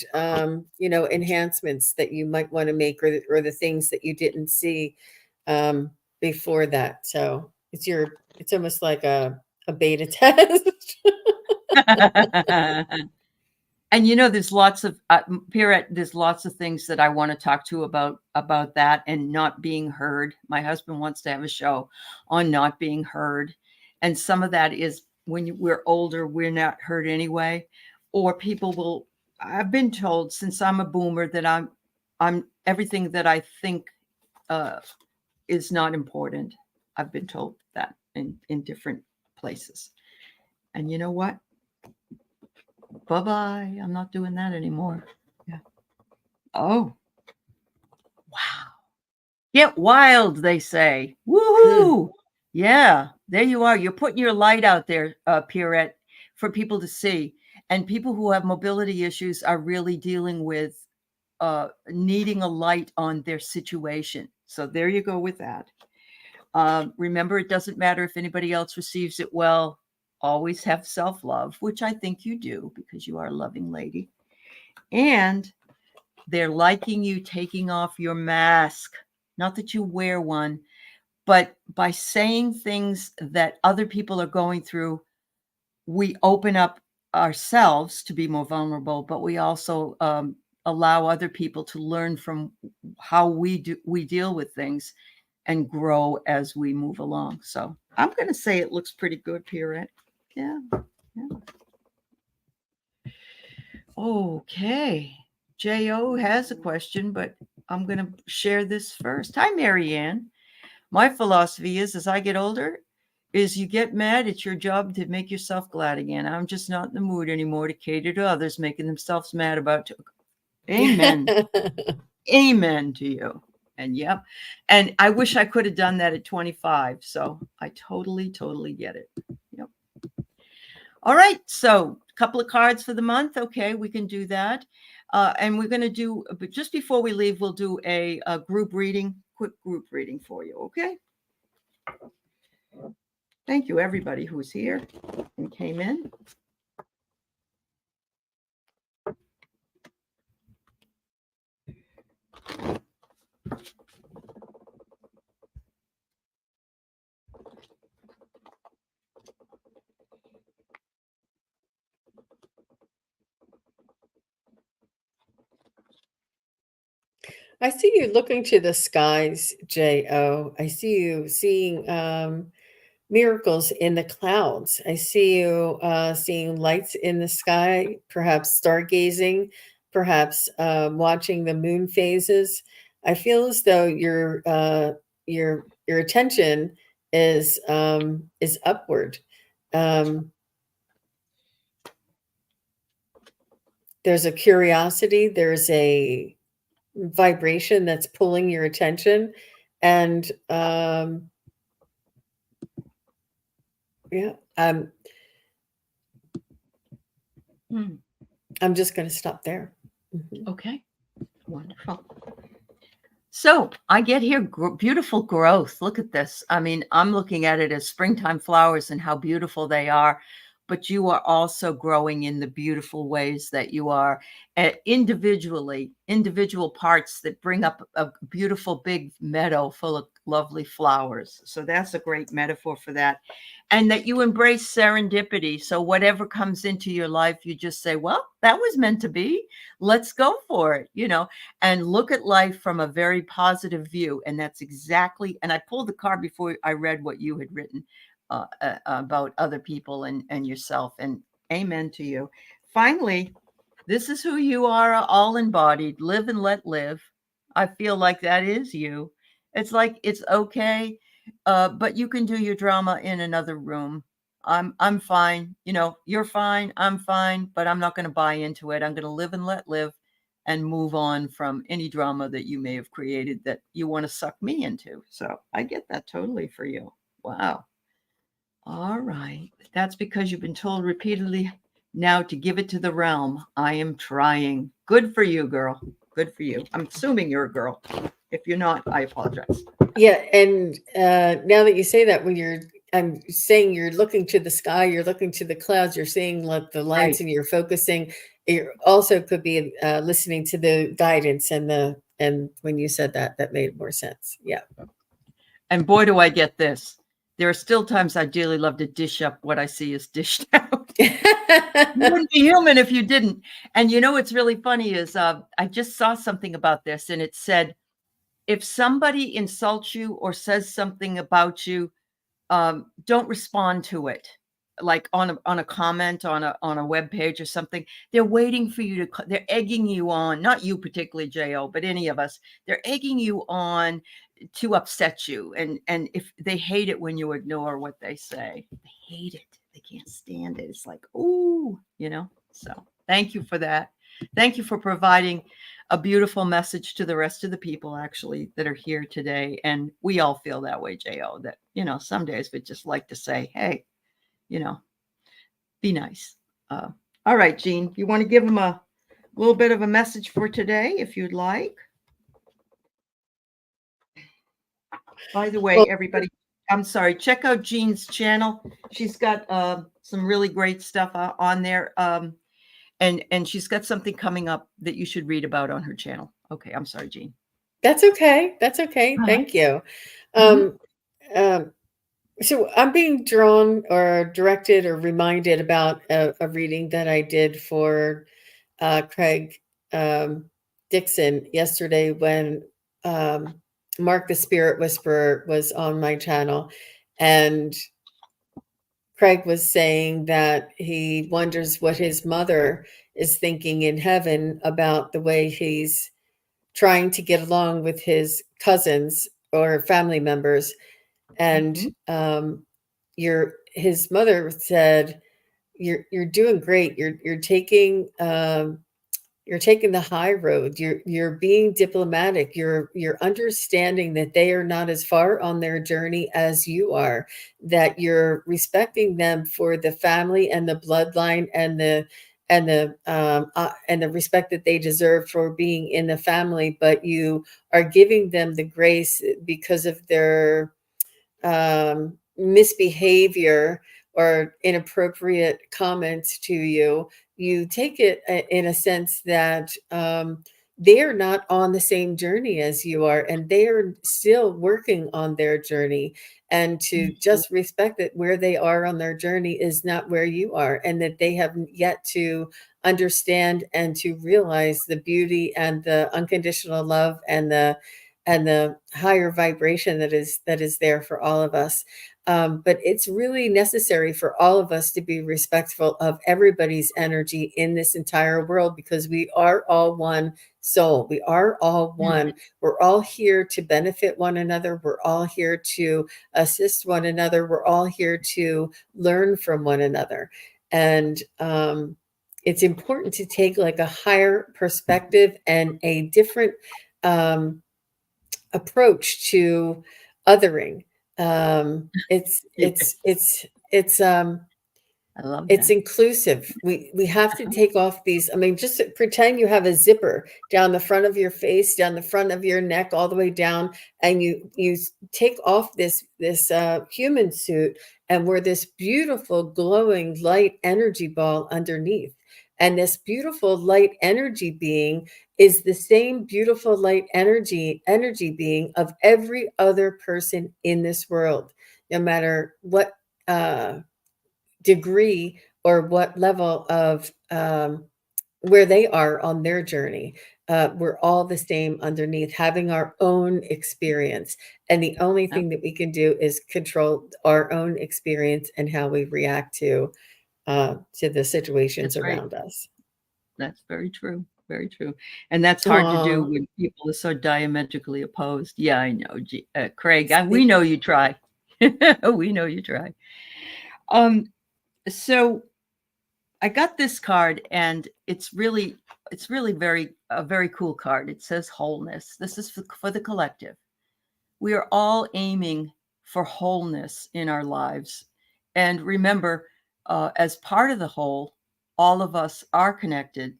enhancements that you might want to make, or the things that you didn't see before that. So it's almost like a beta test. And there's lots of Pierrette, there's lots of things that I want to talk to about that and not being heard. My husband wants to have a show on not being heard. And some of that is when we're older, we're not heard anyway. Or people I've been told, since I'm a boomer, that I'm everything that I think is not important. I've been told that in different places. And you know what? Bye-bye. I'm not doing that anymore. Yeah. Oh. Wow. Get wild, they say. Woohoo. Yeah. There you are. You're putting your light out there, Pierrette, for people to see. And people who have mobility issues are really dealing with needing a light on their situation. So there you go with that. Remember, it doesn't matter if anybody else receives it well. Always have self-love, which I think you do, because you are a loving lady. And they're liking you taking off your mask. Not that you wear one, but by saying things that other people are going through, we open up ourselves to be more vulnerable, but we also allow other people to learn from how we deal with things and grow as we move along. So I'm going to say it looks pretty good, Pierrette. Yeah. Okay. J.O. has a question, but I'm going to share this first. Hi, Marianne. My philosophy is, as I get older, is you get mad, it's your job to make yourself glad again. I'm just not in the mood anymore to cater to others making themselves mad about it. Amen. Amen to you. And yep. And I wish I could have done that at 25. So I totally, totally get it. Yep. All right. So a couple of cards for the month. Okay, we can do that. And we're going to do, but just before we leave, we'll do a group reading, quick group reading for you. Okay. Thank you, everybody who's here and came in. I see you looking to the skies, Jo. I see you seeing miracles in the clouds. I see you seeing lights in the sky, perhaps stargazing, perhaps watching the moon phases. I feel as though your attention is upward. There's a curiosity. There's a vibration that's pulling your attention, and yeah, I'm just going to stop there. Okay, wonderful. So I get here, beautiful growth. Look at this. I mean, I'm looking at it as springtime flowers and how beautiful they are, but you are also growing in the beautiful ways that you are individual parts that bring up a beautiful big meadow full of lovely flowers. So that's a great metaphor for that. And that you embrace serendipity. So whatever comes into your life, you just say, well, that was meant to be. Let's go for it, and look at life from a very positive view. And that's exactly, and I pulled the card before I read what you had written about other people and yourself. And amen to you. Finally, this is who you are, all embodied. Live and let live. I feel like that is you. It's like, it's okay. But you can do your drama in another room. I'm fine. You're fine. I'm fine, but I'm not going to buy into it. I'm going to live and let live and move on from any drama that you may have created that you want to suck me into. So I get that totally for you. Wow. All right. That's because you've been told repeatedly now to give it to the realm. I am trying. Good for you, girl. Good for you. I'm assuming you're a girl. If you're not, I apologize. Yeah. And now that you say that, I'm saying you're looking to the sky, you're looking to the clouds, you're seeing like the lights, right, and you're focusing. You also could be listening to the guidance and when you said that, that made more sense. Yeah. And boy, do I get this. There are still times I'd dearly love to dish up what I see is dished out. You wouldn't be human if you didn't. And what's really funny is I just saw something about this, and it said, if somebody insults you or says something about you, don't respond to it. Like on a comment on a web page or something. They're waiting for you to, they're egging you on, not you particularly, Jo, but any of us. They're egging you on to upset you. And if they hate it when you ignore what they say, they hate it. They can't stand it. It's like, ooh, so thank you for that. Thank you for providing a beautiful message to the rest of the people actually that are here today. And we all feel that way, Jo, that, some days we'd just like to say, hey, be nice. All right, Jean, you want to give them a little bit of a message for today, if you'd like? By the way, everybody, I'm sorry, check out Jean's channel. She's got some really great stuff on there. And she's got something coming up that you should read about on her channel. Okay, I'm sorry, Jean. That's okay. That's okay. Thank you. So I'm being drawn or directed or reminded about a reading that I did for Craig Dixon yesterday when Mark the Spirit Whisperer was on my channel. And Craig was saying that he wonders what his mother is thinking in heaven about the way he's trying to get along with his cousins or family members. And his mother said, you're doing great. You're taking the high road. You're being diplomatic. You're understanding that they are not as far on their journey as you are, that you're respecting them for the family and the bloodline and the respect that they deserve for being in the family, but you are giving them the grace because of their misbehavior or inappropriate comments to you. You take it in a sense that they're not on the same journey as you are, and they are still working on their journey. And to just respect that where they are on their journey is not where you are, and that they have yet to understand and to realize the beauty and the unconditional love and the higher vibration that is there for all of us. But it's really necessary for all of us to be respectful of everybody's energy in this entire world, because we are all one soul. We are all one. We're all here to benefit one another. We're all here to assist one another. We're all here to learn from one another. And it's important to take like a higher perspective and a different approach to othering. I love It's that. inclusive. We have to take off these. I mean, just pretend you have a zipper down the front of your face, down the front of your neck, all the way down, and you take off this human suit, and we're this beautiful, glowing, light energy ball underneath. And this beautiful light energy being is the same beautiful light energy being of every other person in this world, no matter what degree or what level of where they are on their journey. We're all the same underneath, having our own experience. And the only thing that we can do is control our own experience and how we react to the situations around us. That's very true. Very true. And that's hard to do when people are so diametrically opposed. Yeah, I know. Craig, we know you try. We know you try. So I got this card, and it's really a very cool card. It says wholeness. This is for the collective. We are all aiming for wholeness in our lives. And remember, as part of the whole, all of us are connected.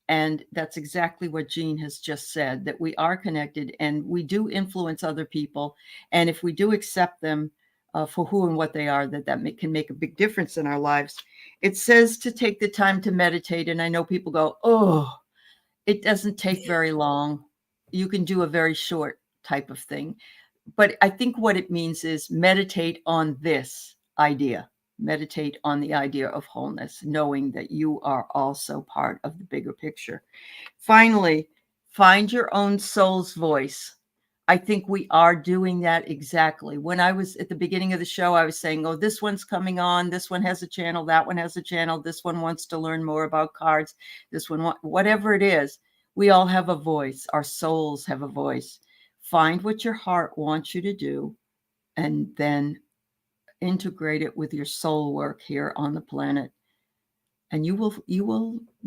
And that's exactly what Jean has just said, that we are connected and we do influence other people. And if we do accept them for who and what they are, that can make a big difference in our lives. It says to take the time to meditate. And I know people go, oh, it doesn't take very long. You can do a very short type of thing. But I think what it means is meditate on this idea. Meditate on the idea of wholeness, knowing that you are also part of the bigger picture. Finally, find your own soul's voice. I think we are doing that exactly. When I was at the beginning of the show, I was saying, oh, this one's coming on. This one has a channel. That one has a channel. This one wants to learn more about cards. This one, whatever it is, we all have a voice. Our souls have a voice. Find what your heart wants you to do, and then integrate it with your soul work here on the planet, and you will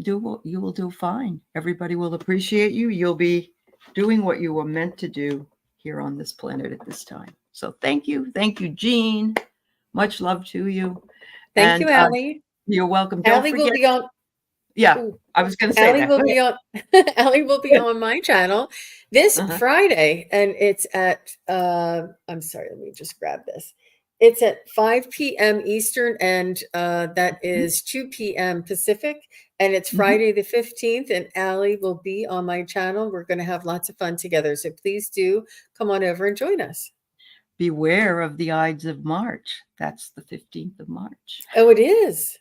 do fine. Everybody will appreciate you. You'll be doing what you were meant to do here on this planet at this time. So thank you, Jean. Much love to you. Thank you, Aley. You're welcome. Don't forget. Will be on. Yeah, I was going to say Aley will be on. Aley will be on my channel this Friday, and it's at. I'm sorry. Let me just grab this. It's at 5 p.m. Eastern, and that is 2 p.m. Pacific, and it's Friday the 15th, and Aley will be on my channel. We're going to have lots of fun together, so please do come on over and join us. Beware of the Ides of March. That's the 15th of March. Oh, it is.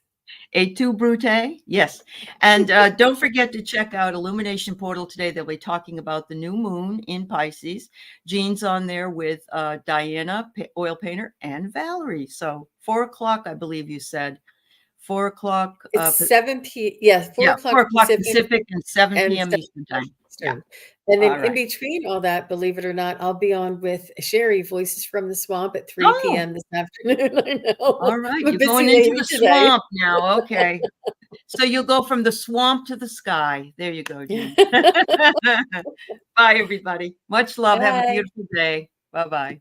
Et tu, Brute? Yes. And don't forget to check out Illumination Portal today. They'll be talking about the new moon in Pisces. Jean's on there with Diana, oil painter, and Valerie. So 4 o'clock, I believe you said. 4 o'clock. It's 7 p.m. Yes, 4 o'clock, 4 o'clock Pacific and 7 p.m. Eastern time. Yeah. And then in between all that, believe it or not, I'll be on with Sherry, Voices from the Swamp, at 3 p.m. this afternoon. I know. All right. You're going into the swamp now. Okay. So you'll go from the swamp to the sky. There you go, Jean. Bye, everybody. Much love. Bye. Have a beautiful day. Bye-bye.